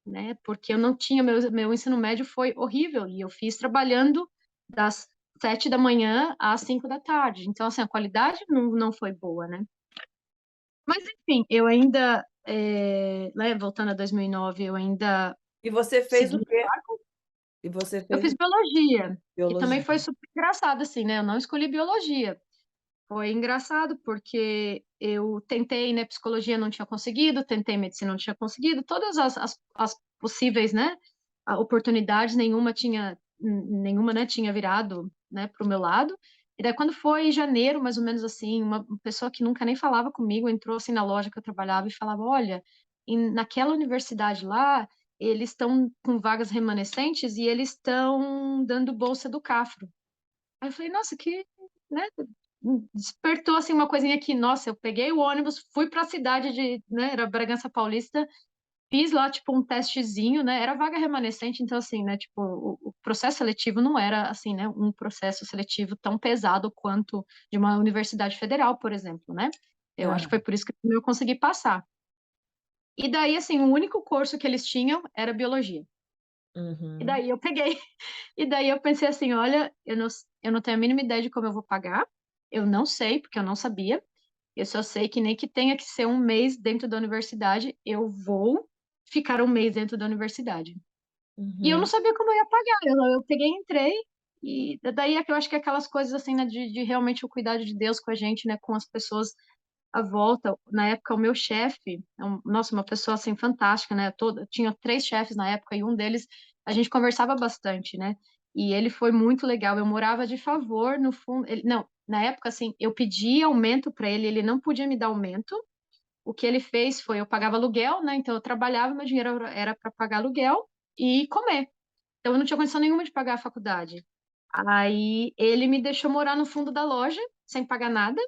né? Porque eu não tinha, meu ensino médio foi horrível e eu fiz trabalhando das 7 da manhã às 5 da tarde. Então, assim, a qualidade não foi boa, né? Mas, enfim, eu ainda, né, voltando a 2009, eu ainda e você fez o segui. quê? E você Eu fez fiz biologia e também biologia. foi super engraçado, assim, né? Eu não escolhi biologia. Foi engraçado porque eu tentei, né, psicologia não tinha conseguido, tentei medicina não tinha conseguido, todas as possíveis, né, oportunidades, nenhuma, né, tinha virado, né, pro meu lado. E daí quando foi em janeiro, mais ou menos assim, uma pessoa que nunca nem falava comigo entrou assim na loja que eu trabalhava e falava, olha, naquela universidade lá, eles estão com vagas remanescentes e eles estão dando bolsa do Cafro. Aí eu falei, nossa, né, despertou assim uma coisinha que, nossa, eu peguei o ônibus, fui para a cidade né, era Bragança Paulista, fiz lá tipo um testezinho, né, era vaga remanescente, então assim, né, tipo, o processo seletivo não era assim, né, um processo seletivo tão pesado quanto de uma universidade federal, por exemplo, né? Eu acho que foi Ah, por isso que eu consegui passar. E daí, assim, o único curso que eles tinham era biologia. E Uhum. daí eu peguei. E daí eu pensei assim, olha, eu não tenho a mínima ideia de como eu vou pagar. Eu não sei, porque eu não sabia. Eu só sei que nem que tenha que ser um mês dentro da universidade, eu vou ficar um mês dentro da universidade. E eu não Uhum. sabia como eu ia pagar. Eu peguei, entrei, e daí é que eu acho que aquelas coisas assim, né, de realmente o cuidado de Deus com a gente, né, com as pessoas à volta. Na época, o meu chefe, nossa, uma pessoa assim fantástica, né? Tinha 3 chefes na época e um deles a gente conversava bastante, né? E ele foi muito legal. Eu morava de favor no fundo. Não, na época assim, eu pedi aumento para ele, ele não podia me dar aumento. O que ele fez foi, eu pagava aluguel, né? Então eu trabalhava, meu dinheiro era para pagar aluguel e comer. Então eu não tinha condição nenhuma de pagar a faculdade. Aí ele me deixou morar no fundo da loja, sem pagar nada.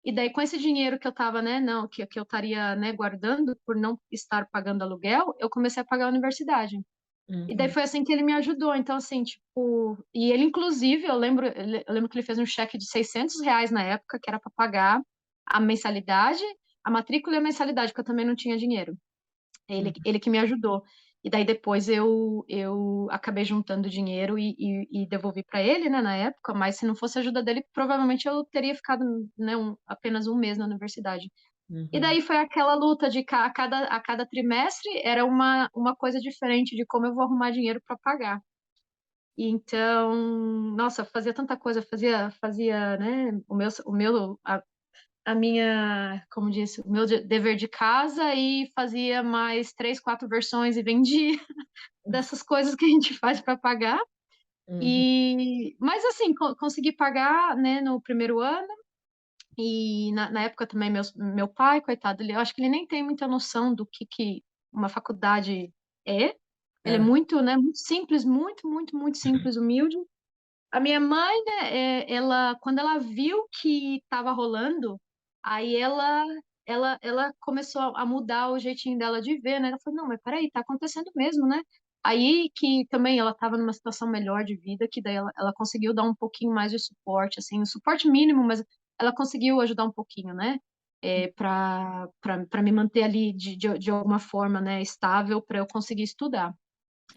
E daí, com esse dinheiro que eu tava, né, não, que eu estaria, né, guardando por não estar pagando aluguel, eu comecei a pagar a universidade. E daí Uhum. foi assim que ele me ajudou. Então, assim, tipo, e ele, inclusive, eu lembro que ele fez um cheque de R$ 600 na época, que era para pagar a mensalidade, a matrícula e a mensalidade, porque eu também não tinha dinheiro. Ele que me ajudou. E daí depois eu acabei juntando dinheiro e devolvi para ele, né, na época, mas se não fosse a ajuda dele, provavelmente eu teria ficado, né, apenas um mês na universidade. E Uhum. daí foi aquela luta de a cada trimestre era uma coisa diferente de como eu vou arrumar dinheiro para pagar. E então, nossa, fazia tanta coisa, fazia, né, a minha, como disse, o meu dever de casa e fazia mais 3, 4 versões e vendia dessas coisas que a gente faz para pagar. Uhum. Mas assim, consegui pagar, né, no primeiro ano. E na época também meu pai, coitado, eu acho que ele nem tem muita noção do que uma faculdade é. Ele é É. muito, né, muito simples, muito simples, humilde. A minha mãe, né, ela, quando ela viu que estava rolando, aí ela começou a mudar o jeitinho dela de ver, né? Ela falou, não, mas peraí, tá acontecendo mesmo, né? Aí que também ela estava numa situação melhor de vida, que daí ela conseguiu dar um pouquinho mais de suporte, assim, um suporte mínimo, mas ela conseguiu ajudar um pouquinho, né? Para me manter ali de alguma forma, né, estável, para eu conseguir estudar.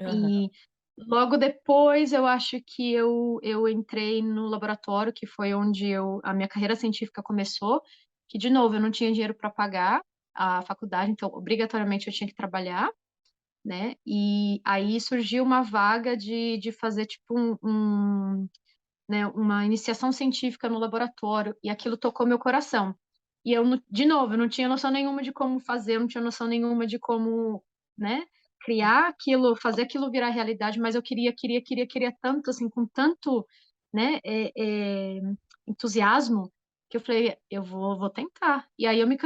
Aham. E logo depois eu acho que eu entrei no laboratório, que foi onde a minha carreira científica começou, que de novo eu não tinha dinheiro para pagar a faculdade, então obrigatoriamente eu tinha que trabalhar, né? E aí surgiu uma vaga de fazer tipo né, uma iniciação científica no laboratório, e aquilo tocou meu coração. E eu, de novo, eu não tinha noção nenhuma de como fazer, eu não tinha noção nenhuma de como, né, criar aquilo, fazer aquilo virar realidade, mas eu queria tanto, assim, com tanto, né, entusiasmo, que eu falei, eu vou tentar. E aí eu me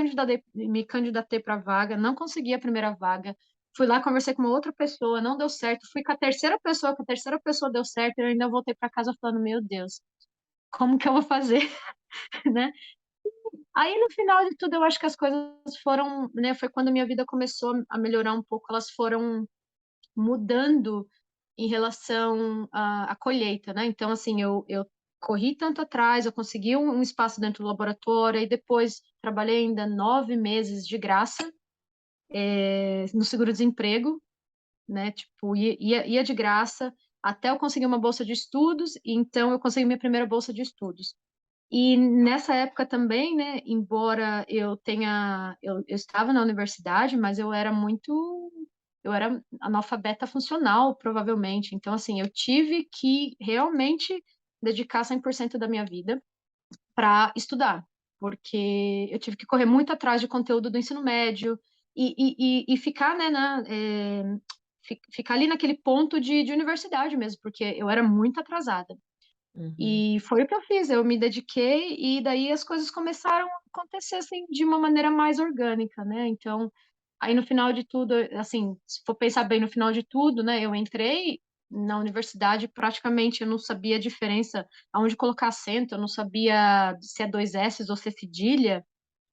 candidatei para a vaga, não consegui a primeira vaga, fui lá, conversei com uma outra pessoa, não deu certo. Fui com a terceira pessoa, que a terceira pessoa deu certo, e eu ainda voltei para casa falando, meu Deus, como que eu vou fazer, né? Aí no final de tudo, eu acho que as coisas foram, né? Foi quando a minha vida começou a melhorar um pouco, elas foram mudando em relação à colheita, né? Então, assim, eu corri tanto atrás, eu consegui um espaço dentro do laboratório, e depois trabalhei ainda 9 meses de graça, no seguro-desemprego, né? Tipo, ia de graça até eu conseguir uma bolsa de estudos, e então eu consegui minha primeira bolsa de estudos. E nessa época também, né, embora eu estava na universidade, mas eu era analfabeta funcional, provavelmente. Então, assim, eu tive que realmente dedicar 100% da minha vida para estudar, porque eu tive que correr muito atrás de conteúdo do ensino médio e ficar, né, ficar ali naquele ponto de universidade mesmo, porque eu era muito atrasada. Uhum. E foi o que eu fiz, eu me dediquei e daí as coisas começaram a acontecer assim de uma maneira mais orgânica, né? Então, aí no final de tudo, assim, se for pensar bem no final de tudo, né, eu entrei na universidade, praticamente eu não sabia a diferença aonde colocar acento, eu não sabia se é dois S ou se é cedilha,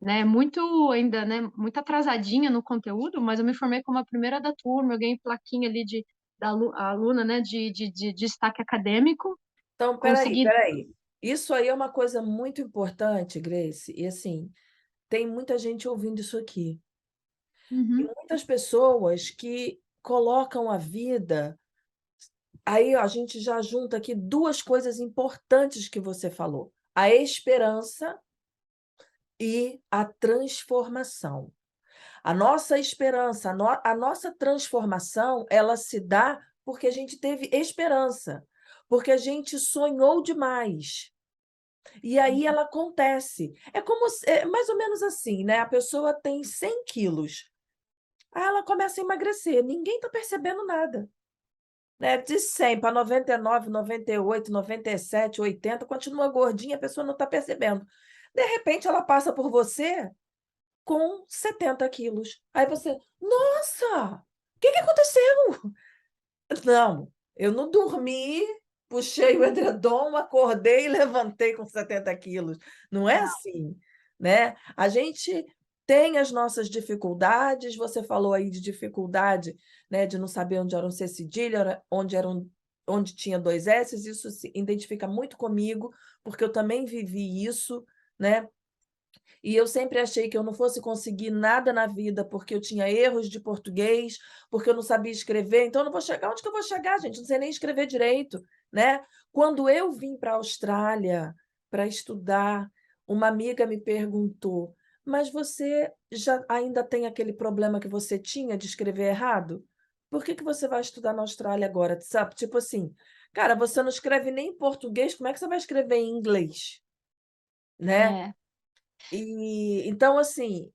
né? Muito ainda, né, muito atrasadinha no conteúdo, mas eu me formei como a primeira da turma, eu ganhei plaquinha ali a aluna, né, de destaque acadêmico. Então, peraí, Consegui. peraí. Isso aí é uma coisa muito importante, Grace. E assim, tem muita gente ouvindo isso aqui. E Uhum, muitas pessoas que colocam a vida aí ó, a gente já junta aqui duas coisas importantes que você falou: a esperança e a transformação. A nossa esperança, a nossa transformação, ela se dá porque a gente teve esperança, porque a gente sonhou demais. E aí ela acontece. É como é mais ou menos assim, né? A pessoa tem 100 quilos, aí ela começa a emagrecer, ninguém está percebendo nada. Né? De 100 para 99, 98, 97, 80, continua gordinha, a pessoa não está percebendo. De repente, ela passa por você com 70 quilos. Aí você, nossa, o que que aconteceu? Não, eu não dormi, puxei o edredom, acordei e levantei com 70 quilos. Não é assim, né? A gente tem as nossas dificuldades, você falou aí de dificuldade, né, de não saber onde era um C cedilha, onde tinha dois S, isso se identifica muito comigo, porque eu também vivi isso, né? E eu sempre achei que eu não fosse conseguir nada na vida, porque eu tinha erros de português, porque eu não sabia escrever, então eu não vou chegar. Onde que eu vou chegar, gente? Não sei nem escrever direito, né? Quando eu vim para a Austrália para estudar, uma amiga me perguntou: "Mas você já ainda tem aquele problema que você tinha de escrever errado? Por que que você vai estudar na Austrália agora?" Sabe? Tipo assim, cara, você não escreve nem em português, como é que você vai escrever em inglês, né? É, E então, assim,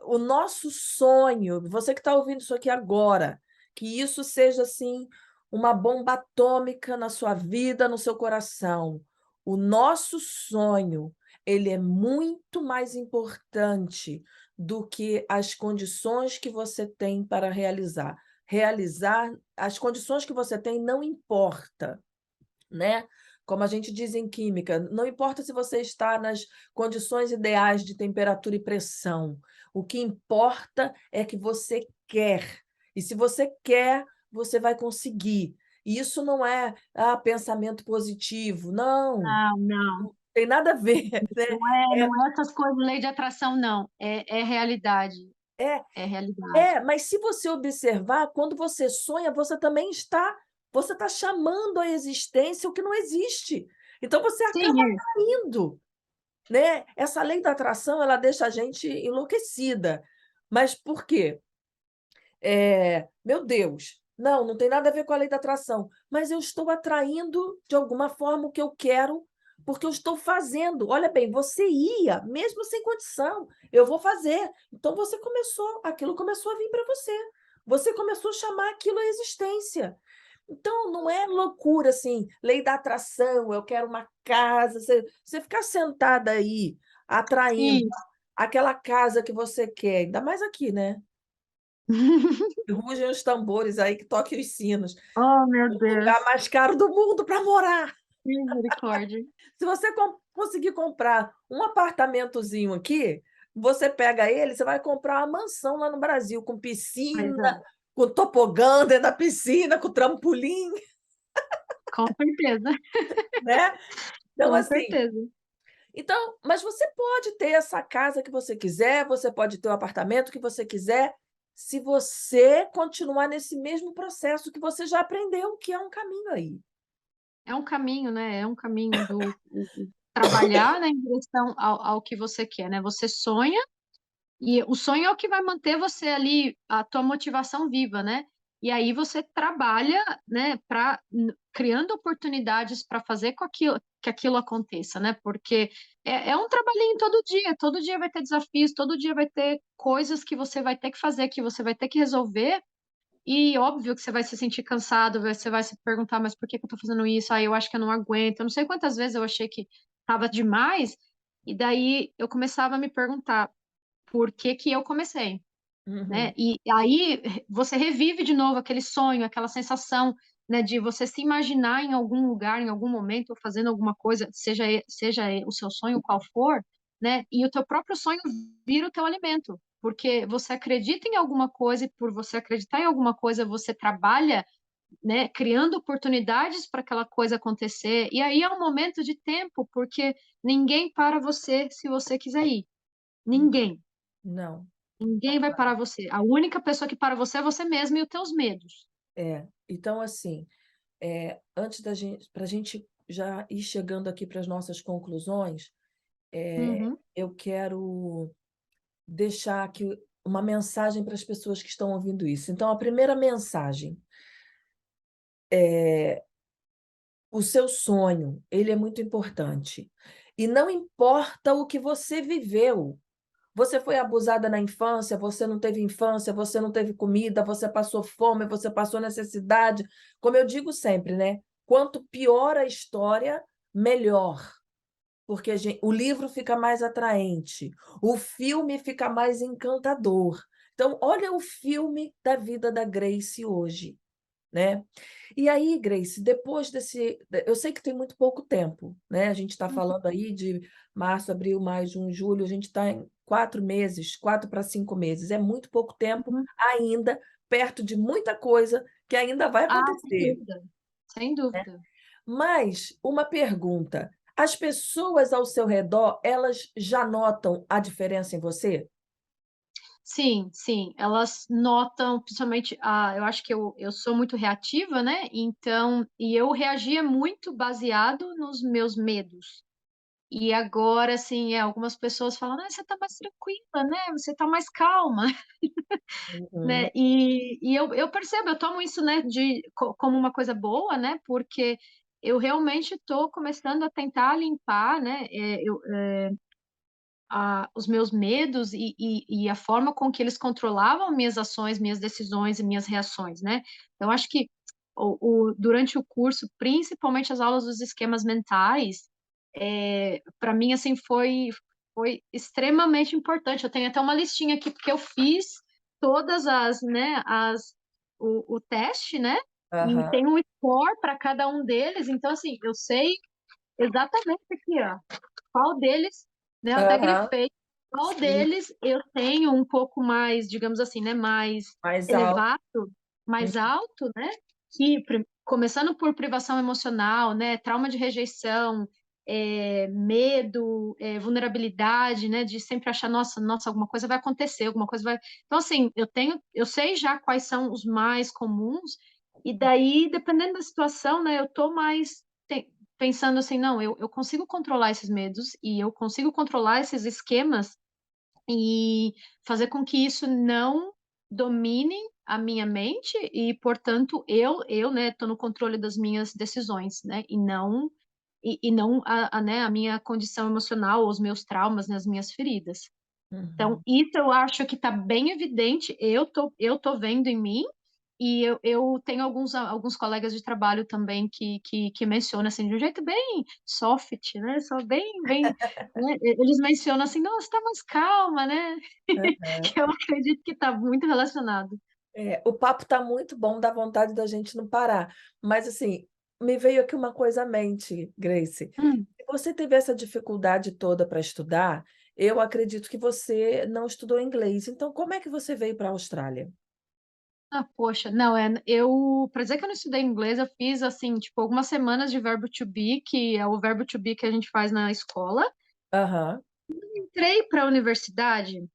o nosso sonho, você que está ouvindo isso aqui agora, que isso seja assim uma bomba atômica na sua vida, no seu coração. O nosso sonho, ele é muito mais importante do que as condições que você tem para realizar. Realizar as condições que você tem não importa, né? Como a gente diz em química, não importa se você está nas condições ideais de temperatura e pressão, o que importa é que você quer. E se você quer, você vai conseguir. E isso não é pensamento positivo, não, não, não. tem nada a ver, né? Não é essas coisas, lei de atração, não. É realidade. É, É realidade. mas se você observar, quando você sonha, você está chamando à existência o que não existe. Então você Sim, acaba é. atraindo, né? Essa lei da atração, ela deixa a gente enlouquecida. Mas por quê? Meu Deus, não tem nada a ver com a lei da atração, mas eu estou atraindo de alguma forma o que eu quero, porque eu estou fazendo. Olha bem, você ia, mesmo sem condição, eu vou fazer. Então você começou, aquilo começou a vir para você. Você começou a chamar aquilo à existência. Então não é loucura assim, lei da atração, eu quero uma casa, você ficar sentada aí, atraindo Isso. aquela casa que você quer, ainda mais aqui, né? Rugem os tambores aí que toquem os sinos. Oh, meu O lugar Deus. mais caro do mundo para morar. Misericórdia. Se você conseguir comprar um apartamentozinho aqui, você pega ele, você vai comprar uma mansão lá no Brasil, com Pois piscina, é, com tobogã dentro da piscina, com trampolim, com certeza. né? Então, Com assim, certeza. mas você pode ter essa casa que você quiser, você pode ter o apartamento que você quiser, se você continuar nesse mesmo processo que você já aprendeu, que é um caminho aí. É um caminho, né? É um caminho do trabalhar, né, em direção ao que você quer, né? Você sonha. E o sonho é o que vai manter você ali, a tua motivação viva, né? E aí você trabalha, né, criando oportunidades para fazer com que aquilo aconteça, né? Porque é um trabalhinho todo dia vai ter desafios, todo dia vai ter coisas que você vai ter que fazer, que você vai ter que resolver. E óbvio que você vai se sentir cansado, você vai se perguntar, mas por que que eu tô fazendo isso? Ah, eu acho que eu não aguento. Eu não sei quantas vezes eu achei que tava demais, e daí eu começava a me perguntar por que que eu comecei, né? Uhum. E aí você revive de novo aquele sonho, aquela sensação, né, de você se imaginar em algum lugar, em algum momento, fazendo alguma coisa, seja o seu sonho qual for, né? E o teu próprio sonho vira o teu alimento, porque você acredita em alguma coisa e por você acreditar em alguma coisa, você trabalha, né, criando oportunidades para aquela coisa acontecer. E aí é um momento de tempo, porque ninguém para você se você quiser ir. Ninguém. Não. Ninguém vai parar você. A única pessoa que para você é você mesmo e os teus medos. Então, assim, Antes da gente, para a gente já ir chegando aqui para as nossas conclusões, Uhum, eu quero deixar aqui uma mensagem para as pessoas que estão ouvindo isso. Então, a primeira mensagem é: o seu sonho, ele é muito importante. E não importa o que você viveu. Você foi abusada na infância, você não teve comida, você passou fome, você passou necessidade. Como eu digo sempre, né? Quanto pior a história, melhor. Porque o livro fica mais atraente, o filme fica mais encantador. Então, olha o filme da vida da Grace hoje, né? E aí, Grace, depois desse. Eu sei que tem muito pouco tempo, né? A gente está uhum, falando aí de março, abril, maio, junho, julho, a gente está em 4 meses, 4 para 5 meses. É muito pouco tempo uhum. ainda, perto de muita coisa que ainda vai Ah, sem acontecer. dúvida, sem dúvida. Mas uma pergunta: as pessoas ao seu redor, elas já notam a diferença em você? Sim, sim, elas notam, principalmente, eu acho que eu sou muito reativa, né? Então, e eu reagia muito baseado nos meus medos. E agora, assim, algumas pessoas falam, ah, você tá mais tranquila, né? Você tá mais calma, né? Uhum, E eu percebo, eu tomo isso, né, como uma coisa boa, né? Porque eu realmente estou começando a tentar limpar, né? Os meus medos e a forma com que eles controlavam minhas ações, minhas decisões e minhas reações, né? Então, acho que durante o curso, principalmente as aulas dos esquemas mentais, para mim, assim, foi extremamente importante. Eu tenho até uma listinha aqui, porque eu fiz todas né, o teste, né? E aham, tem um score para cada um deles. Então, assim, eu sei exatamente aqui, ó. Qual deles, né? Eu até aham, grifei. Qual sim, deles eu tenho um pouco mais, digamos assim, né? Mais mais alto. elevado, mais alto, né? Que, começando por privação emocional, né? Trauma de rejeição, medo, vulnerabilidade, né? De sempre achar, nossa, alguma coisa vai acontecer, alguma coisa vai. Então, assim, eu sei já quais são os mais comuns, e daí, dependendo da situação, né? Eu tô mais pensando assim, não, eu consigo controlar esses medos e eu consigo controlar esses esquemas e fazer com que isso não domine a minha mente e, portanto, né, tô no controle das minhas decisões, né, e não né, a minha condição emocional, os meus traumas, né, as minhas feridas. Então, Uhum. isso eu acho que está bem evidente, eu tô vendo em mim, e eu tenho alguns colegas de trabalho também que mencionam assim, de um jeito bem soft, né? Só bem, né? Eles mencionam assim, nossa, está mais calma, né? Que eu acredito que está muito relacionado. O papo está muito bom, dá vontade da gente não parar. Mas, assim, me veio aqui uma coisa à mente, Grace. Hum. Se você teve essa dificuldade toda para estudar, eu acredito que você não estudou inglês. Então, como é que você veio para a Austrália? Ah, poxa, não, pra dizer que eu não estudei inglês, eu fiz, assim, tipo, algumas semanas de verbo to be, que é o verbo to be que a gente faz na escola. Aham, Entrei para a universidade,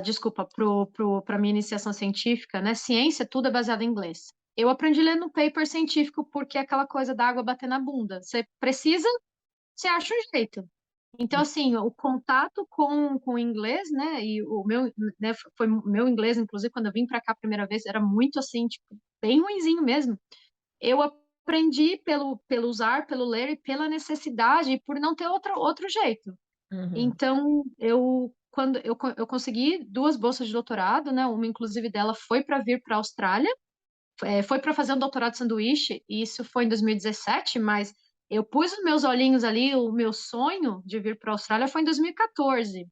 desculpa, para minha iniciação científica, né? Ciência, tudo é baseado em inglês. Eu aprendi lendo um paper científico porque é aquela coisa da água bater na bunda. Você precisa, você acha um jeito. Então, assim, o contato com o inglês, né? E o meu, né, foi o meu inglês, inclusive, quando eu vim para cá a primeira vez, era muito assim, tipo, bem ruinzinho mesmo. Eu aprendi pelo usar, pelo ler e pela necessidade e por não ter outro jeito. uhum, Então, quando eu consegui duas bolsas de doutorado, né? Uma, inclusive, dela foi para vir para a Austrália, foi para fazer um doutorado de sanduíche, e isso foi em 2017, mas eu pus os meus olhinhos ali, o meu sonho de vir para a Austrália foi em 2014.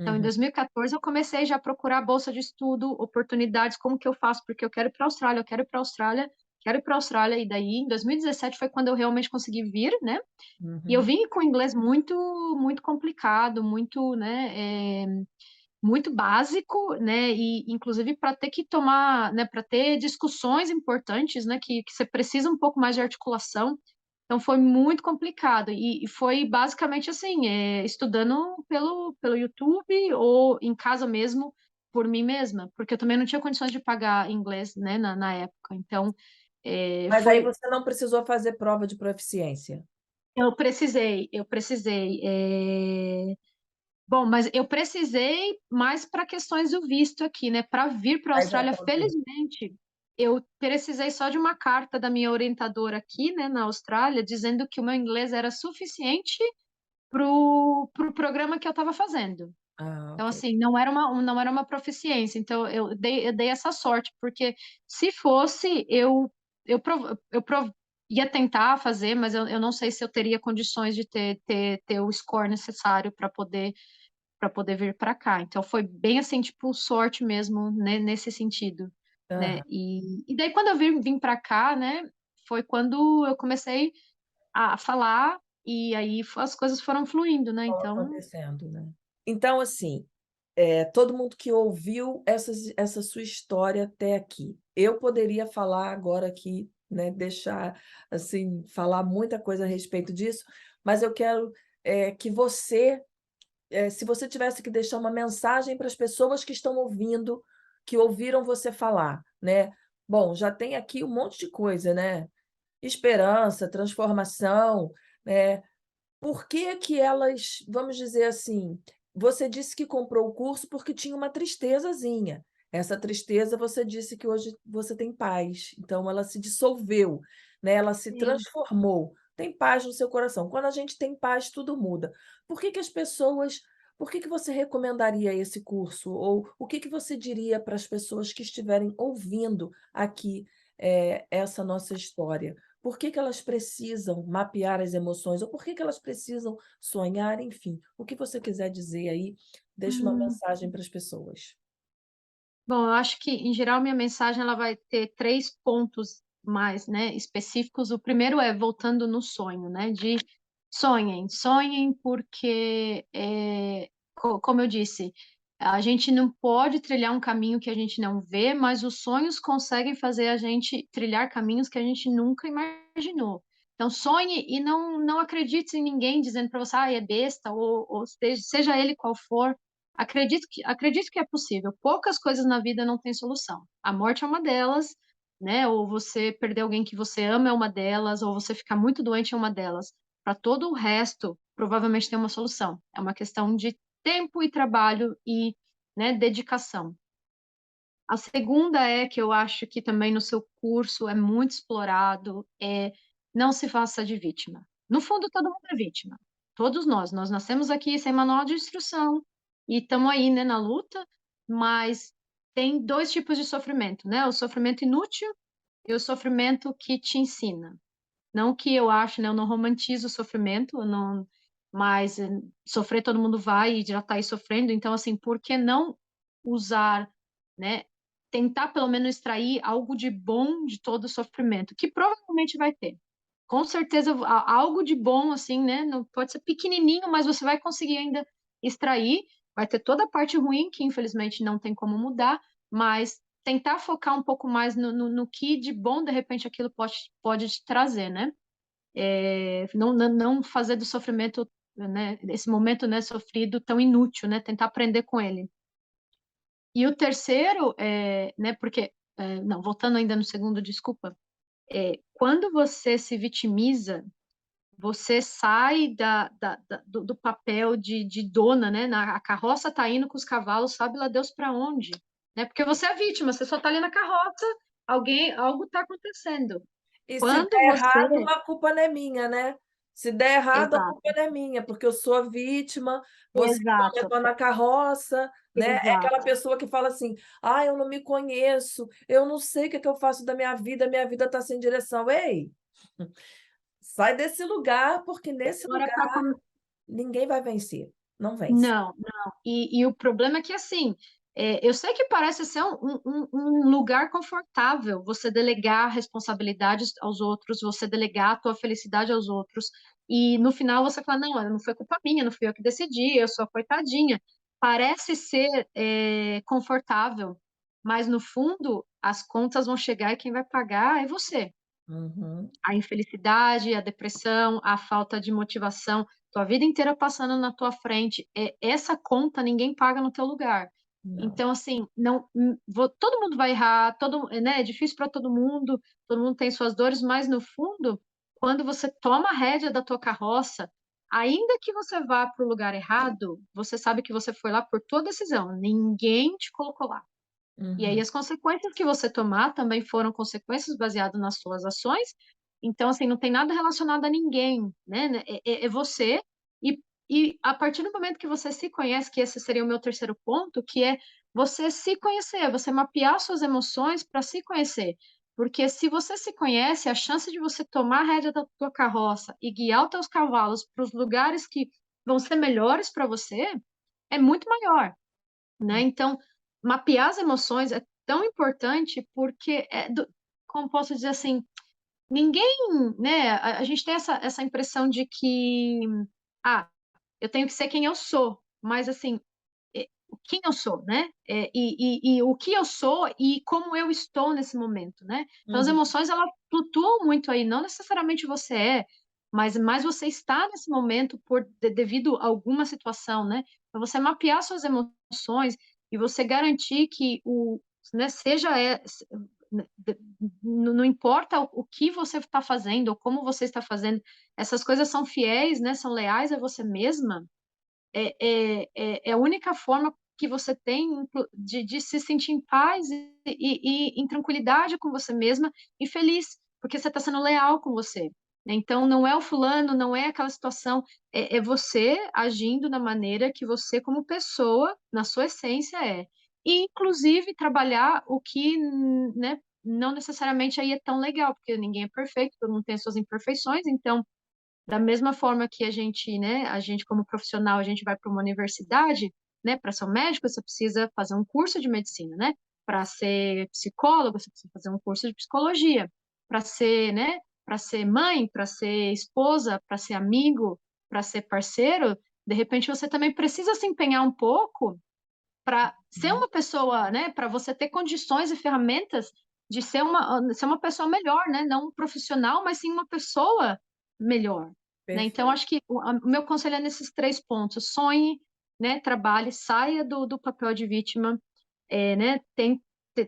Então, em uhum, 2014, eu comecei já a procurar bolsa de estudo, oportunidades, como que eu faço, porque eu quero ir para a Austrália, eu quero ir para a Austrália, quero ir para a Austrália, e daí, em 2017, foi quando eu realmente consegui vir, né? E eu uhum, vim com inglês muito, muito complicado, muito, né, muito básico, né, e inclusive para ter que tomar, né, para ter discussões importantes, né, que você precisa um pouco mais de articulação. Então foi muito complicado e foi basicamente assim, estudando pelo YouTube ou em casa mesmo por mim mesma, porque eu também não tinha condições de pagar inglês, né, na época. Então Mas aí Foi, você não precisou fazer prova de proficiência? eu precisei. Bom, mas eu precisei mais para questões do visto aqui, né? Para vir para a Aí já Austrália, acontece. felizmente, eu precisei só de uma carta da minha orientadora aqui, né, na Austrália, dizendo que o meu inglês era suficiente pro programa que eu estava fazendo. Ah, Então, ok. assim, não era uma proficiência. Então, eu dei essa sorte, porque se fosse, ia tentar fazer, mas eu não sei se eu teria condições de ter o score necessário para poder vir para cá. Então foi bem assim, tipo, sorte mesmo, né, nesse sentido, né? Aham, E daí quando eu vim para cá, né, foi quando eu comecei a falar e aí as coisas foram fluindo, né? estão Então, acontecendo, né. Então, assim, todo mundo que ouviu essa sua história até aqui, eu poderia falar agora aqui, né, deixar, assim, falar muita coisa a respeito disso, mas eu quero, que você, se você tivesse que deixar uma mensagem para as pessoas que estão ouvindo, que ouviram você falar, né. Bom, já tem aqui um monte de coisa, né, esperança, transformação, né. Por que que elas, vamos dizer assim, você disse que comprou o curso porque tinha uma tristezazinha. Essa tristeza você disse que hoje você tem paz, então ela se dissolveu, né, ela se sim. transformou. Tem paz no seu coração. Quando a gente tem paz, tudo muda. Por que que as pessoas por que que você recomendaria esse curso? Ou o que que você diria para as pessoas que estiverem ouvindo aqui, essa nossa história? Por que que elas precisam mapear as emoções ou por que que elas precisam sonhar, enfim, o que você quiser dizer aí, deixa uma Hum. mensagem para as pessoas. Bom, eu acho que, em geral, minha mensagem ela vai ter três pontos mais, né, específicos. O primeiro é voltando no sonho, né, de sonhem, sonhem, porque, como eu disse, a gente não pode trilhar um caminho que a gente não vê, mas os sonhos conseguem fazer a gente trilhar caminhos que a gente nunca imaginou. Então, sonhe e não acredite em ninguém dizendo para você, ah, é besta, ou seja ele qual for. Acredito que é possível. Poucas coisas na vida não têm solução. A morte é uma delas, né? Ou você perder alguém que você ama é uma delas, ou você ficar muito doente é uma delas. Para todo o resto, provavelmente tem uma solução. É uma questão de tempo e trabalho e, né, dedicação. A segunda é que eu acho que também no seu curso é muito explorado, não se faça de vítima. No fundo, todo mundo é vítima. Todos nós nascemos aqui sem manual de instrução e estamos aí, né, na luta, mas tem dois tipos de sofrimento, né? O sofrimento inútil e o sofrimento que te ensina. Não que eu acho, né, eu não romantizo o sofrimento, eu não, mas sofrer todo mundo vai e já está aí sofrendo, então assim, por que não usar, né, tentar pelo menos extrair algo de bom de todo o sofrimento, que provavelmente vai ter. Com certeza algo de bom assim, né, não pode ser pequenininho, mas você vai conseguir ainda extrair, vai ter toda a parte ruim que infelizmente não tem como mudar, mas tentar focar um pouco mais no que de bom de repente aquilo pode te trazer, né? Não fazer do sofrimento, né, esse momento, né, sofrido tão inútil, né, tentar aprender com ele. E o terceiro, né, porque, não, voltando ainda no segundo, desculpa, quando você se vitimiza, você sai do papel de dona, né, a carroça tá indo com os cavalos, sabe lá Deus para onde, né, porque você é vítima, você só tá ali na carroça, algo tá acontecendo. E se Quando der você... errado, a culpa não é minha, né. Se der errado, a culpa Exato, não é minha, porque eu sou a vítima, vocês estão exato, levando a carroça, né. É aquela exato. pessoa que fala assim: "Ah, eu não me conheço, eu não sei o que é que eu faço da minha vida está sem direção". Ei, sai desse lugar, porque nesse Agora, lugar ninguém vai vencer, não vence. não, não. E o problema é que, assim, eu sei que parece ser um lugar confortável você delegar responsabilidades aos outros, você delegar a tua felicidade aos outros, e no final você fala, não foi culpa minha, não fui eu que decidi, eu sou a coitadinha. Parece ser, confortável, mas no fundo as contas vão chegar e quem vai pagar é você. Uhum. A infelicidade, a depressão, a falta de motivação, tua vida inteira passando na tua frente, essa conta ninguém paga no teu lugar. Não. Então, assim, não, todo mundo vai errar, né? É difícil para todo mundo, todo mundo tem suas dores, mas no fundo, quando você toma a rédea da tua carroça, ainda que você vá para o lugar errado, você sabe que você foi lá por tua decisão, ninguém te colocou lá. E aí Uhum. as consequências que você tomar também foram consequências baseadas nas suas ações. Então, assim, não tem nada relacionado a ninguém, né? É você. E, e a partir do momento que você se conhece, que esse seria o meu terceiro ponto, que é você se conhecer, você mapear suas emoções para se conhecer. Porque se você se conhece, a chance de você tomar a rédea da tua carroça e guiar os teus cavalos para os lugares que vão ser melhores para você é muito maior, né? Então, mapear as emoções é tão importante porque como posso dizer assim, ninguém, né? A gente tem essa impressão de que, eu tenho que ser quem eu sou, mas assim, quem eu sou, né? E o que eu sou e como eu estou nesse momento, né? Então, as Uhum. emoções, elas flutuam muito aí, não necessariamente você mas mais você está nesse momento devido a alguma situação, né? Então, você mapear suas emoções e você garantir que né, né, não importa o que você está fazendo ou como você está fazendo, essas coisas são fiéis, né? São leais a você mesma, é a única forma que você tem de se sentir em paz e em tranquilidade com você mesma e feliz, porque você está sendo leal com você, né? Então, não é o fulano, não é aquela situação, é você agindo da maneira que você, como pessoa, na sua essência, é. E, inclusive, trabalhar o que, né, não necessariamente aí é tão legal, porque ninguém é perfeito, todo mundo tem as suas imperfeições, então da mesma forma que a gente como profissional, a gente vai para uma universidade, né, para ser um médico, você precisa fazer um curso de medicina, né? Para ser psicólogo, você precisa fazer um curso de psicologia. Para ser, né, para ser mãe, para ser esposa, para ser amigo, para ser parceiro, de repente você também precisa se empenhar um pouco para ser Uhum. uma pessoa, né, para você ter condições e ferramentas de ser uma pessoa melhor, né? Não um profissional, mas sim uma pessoa melhor, né? Então, Perfeito. acho que o meu conselho é nesses três pontos: sonhe, né? Trabalhe, saia do papel de vítima, né?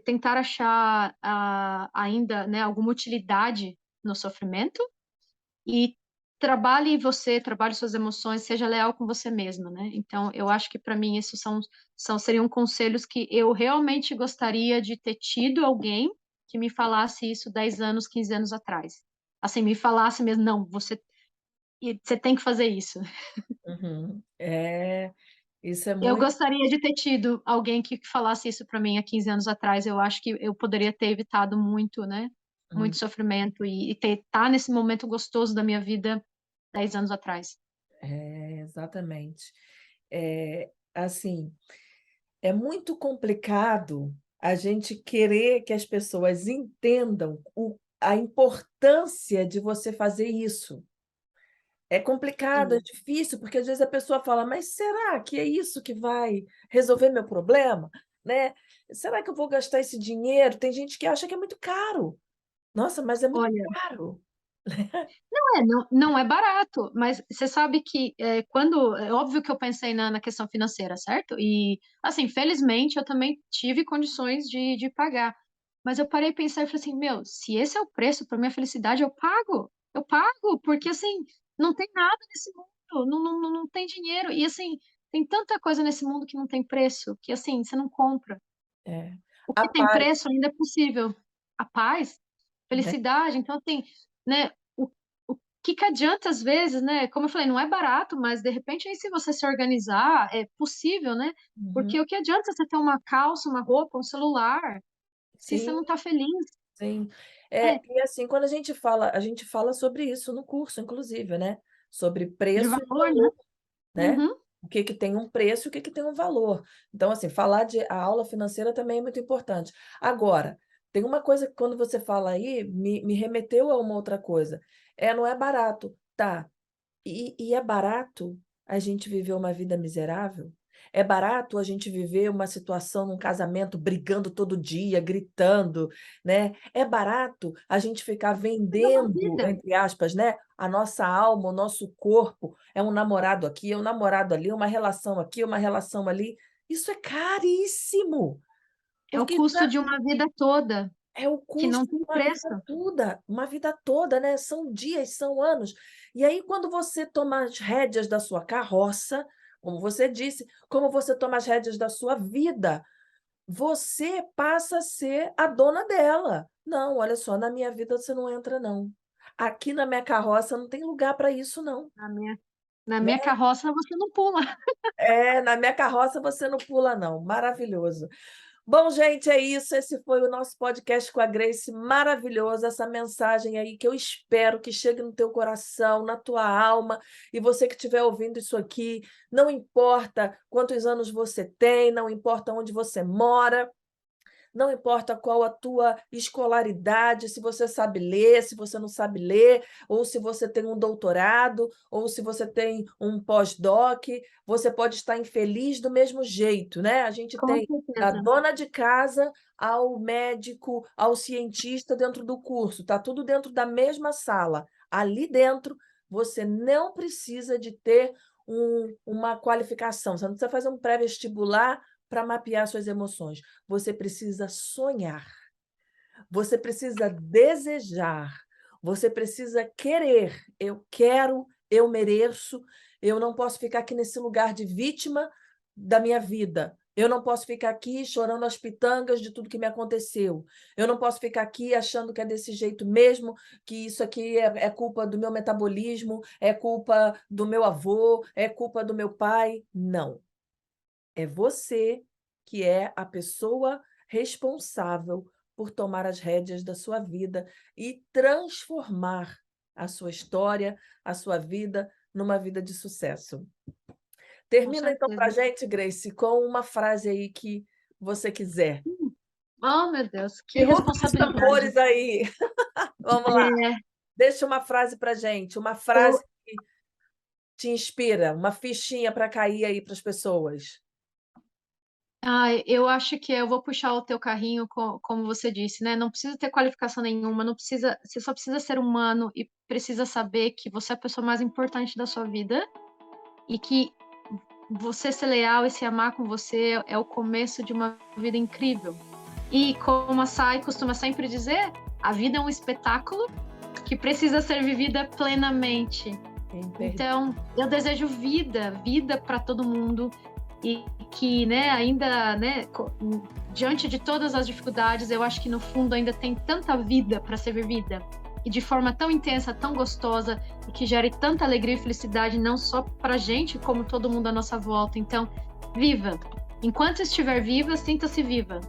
Tentar achar ainda, né, alguma utilidade no sofrimento e trabalhe em você, trabalhe suas emoções, seja leal com você mesma, né? Então, eu acho que para mim esses seriam conselhos que eu realmente gostaria de ter tido alguém que me falasse isso 10 anos, 15 anos atrás. Assim, me falasse mesmo, não, você tem que fazer isso. Uhum. Isso é Eu muito. gostaria de ter tido alguém que falasse isso para mim há 15 anos atrás. Eu acho que eu poderia ter evitado muito, né? Muito sofrimento e tá nesse momento gostoso da minha vida 10 anos atrás. Exatamente. Assim, é muito complicado a gente querer que as pessoas entendam a importância de você fazer isso. É complicado, é Sim. difícil, porque às vezes a pessoa fala: "Mas será que é isso que vai resolver meu problema?", né. "Será que eu vou gastar esse dinheiro?". Tem gente que acha que é muito caro. Nossa, mas é muito Olha, caro. não é barato, mas você sabe que é óbvio que eu pensei na questão financeira, certo? E, assim, felizmente eu também tive condições de pagar. Mas eu parei a pensar e falei assim, meu, se esse é o preço para minha felicidade, eu pago, porque, assim, não tem nada nesse mundo, não tem dinheiro. E, assim, tem tanta coisa nesse mundo que não tem preço, que, assim, você não compra. É. O A que tem paz, preço ainda é possível. A paz, né. felicidade. Então, assim, né, o que adianta às vezes, né? Como eu falei, não é barato, mas de repente aí se você se organizar, é possível, né? Uhum. Porque o que adianta você ter uma calça, uma roupa, um celular, se você Sim, não está feliz? sim. É, E assim, quando a gente fala sobre isso no curso inclusive, né, sobre de preço e valor, né? valor, né. Uhum. O que que tem um preço e o que que tem um valor. Então, assim, falar de a aula financeira também é muito importante. Agora, tem uma coisa que quando você fala aí, me remeteu a uma outra coisa. Não é barato. Tá, e é barato a gente viver uma vida miserável? É barato a gente viver uma situação num casamento brigando todo dia, gritando, né? É barato a gente ficar Viver uma vendendo, vida. entre aspas, né, a nossa alma, o nosso corpo, é um namorado aqui, é um namorado ali, uma relação aqui, uma relação ali. Isso é caríssimo, É o porque custo de uma vida toda. É o que custo não de tem preço. uma vida toda, né? São dias, são anos. E aí, quando você toma as rédeas da sua carroça, como você disse, como você toma as rédeas da sua vida, você passa a ser a dona dela. Não, olha só, na minha vida você não entra, não. Aqui na minha carroça não tem lugar para isso, não. Na minha, na Né? minha carroça você não pula. É, na minha carroça você não pula, não. Maravilhoso. Bom, gente, é isso. Esse foi o nosso podcast com a Grace, maravilhoso. Essa mensagem aí que eu espero que chegue no teu coração, na tua alma. E você que estiver ouvindo isso aqui, não importa quantos anos você tem, não importa onde você mora, não importa qual a tua escolaridade, se você sabe ler, se você não sabe ler, ou se você tem um doutorado, ou se você tem um pós-doc, você pode estar infeliz do mesmo jeito, né? A gente Com tem da certeza. dona de casa ao médico, ao cientista dentro do curso, tá tudo dentro da mesma sala. Ali dentro, você não precisa de ter uma qualificação, você não precisa fazer um pré-vestibular para mapear suas emoções. Você precisa sonhar, você precisa desejar, você precisa querer. Eu quero, eu mereço, eu não posso ficar aqui nesse lugar de vítima da minha vida. Eu não posso ficar aqui chorando as pitangas de tudo que me aconteceu. Eu não posso ficar aqui achando que é desse jeito mesmo, que isso aqui é culpa do meu metabolismo, é culpa do meu avô, é culpa do meu pai. Não. É você que é a pessoa responsável por tomar as rédeas da sua vida e transformar a sua história, a sua vida, numa vida de sucesso. Com Termina então para a certeza. gente, Grace, com uma frase aí que você quiser. Oh, meu Deus, que E rufem os responsabilidade. tambores aí. Vamos lá. É, Deixa uma frase para gente, uma eu, frase que te inspira, uma fichinha para cair aí para as pessoas. eu acho que eu vou puxar o teu carrinho, como você disse, né? Não precisa ter qualificação nenhuma, não precisa, você só precisa ser humano e precisa saber que você é a pessoa mais importante da sua vida e que você ser leal e se amar com você é o começo de uma vida incrível. E como a Sai costuma sempre dizer, a vida é um espetáculo que precisa ser vivida plenamente. Então, eu desejo vida para todo mundo e que, né, ainda, né, diante de todas as dificuldades, eu acho que no fundo ainda tem tanta vida para ser vivida e de forma tão intensa, tão gostosa e que gere tanta alegria e felicidade não só para gente, como todo mundo à nossa volta. Então, viva! Enquanto estiver viva, sinta-se viva.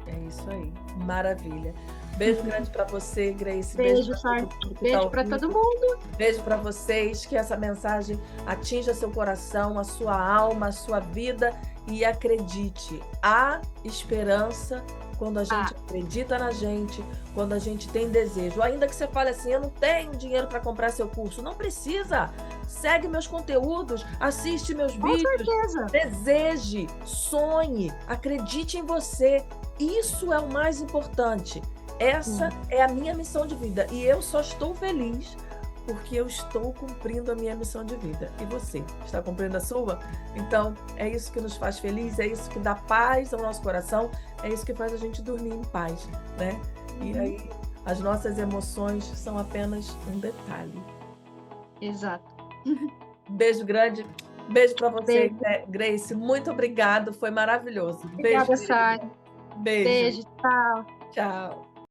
É isso aí. Maravilha. Beijo grande para você, Grace. Beijo, para Sar. todo mundo que Beijo tá para ouvindo. todo mundo. Beijo para vocês, que essa mensagem atinja seu coração, a sua alma, a sua vida e acredite, há esperança quando a gente acredita na gente, quando a gente tem desejo. Ainda que você fale assim, eu não tenho dinheiro para comprar seu curso, não precisa. Segue meus conteúdos, assiste meus Com vídeos, certeza. deseje, sonhe, acredite em você. Isso é o mais importante. Essa é a minha missão de vida e eu só estou feliz porque eu estou cumprindo a minha missão de vida. E você, está cumprindo a sua? Então, é isso que nos faz feliz, é isso que dá paz ao nosso coração, é isso que faz a gente dormir em paz, né? E aí, as nossas emoções são apenas um detalhe. Exato. Beijo grande, beijo para você, Beijo. Grace, muito obrigado, foi maravilhoso. Obrigada, Beijo, Sara. beijo. Beijo, tchau. Tchau.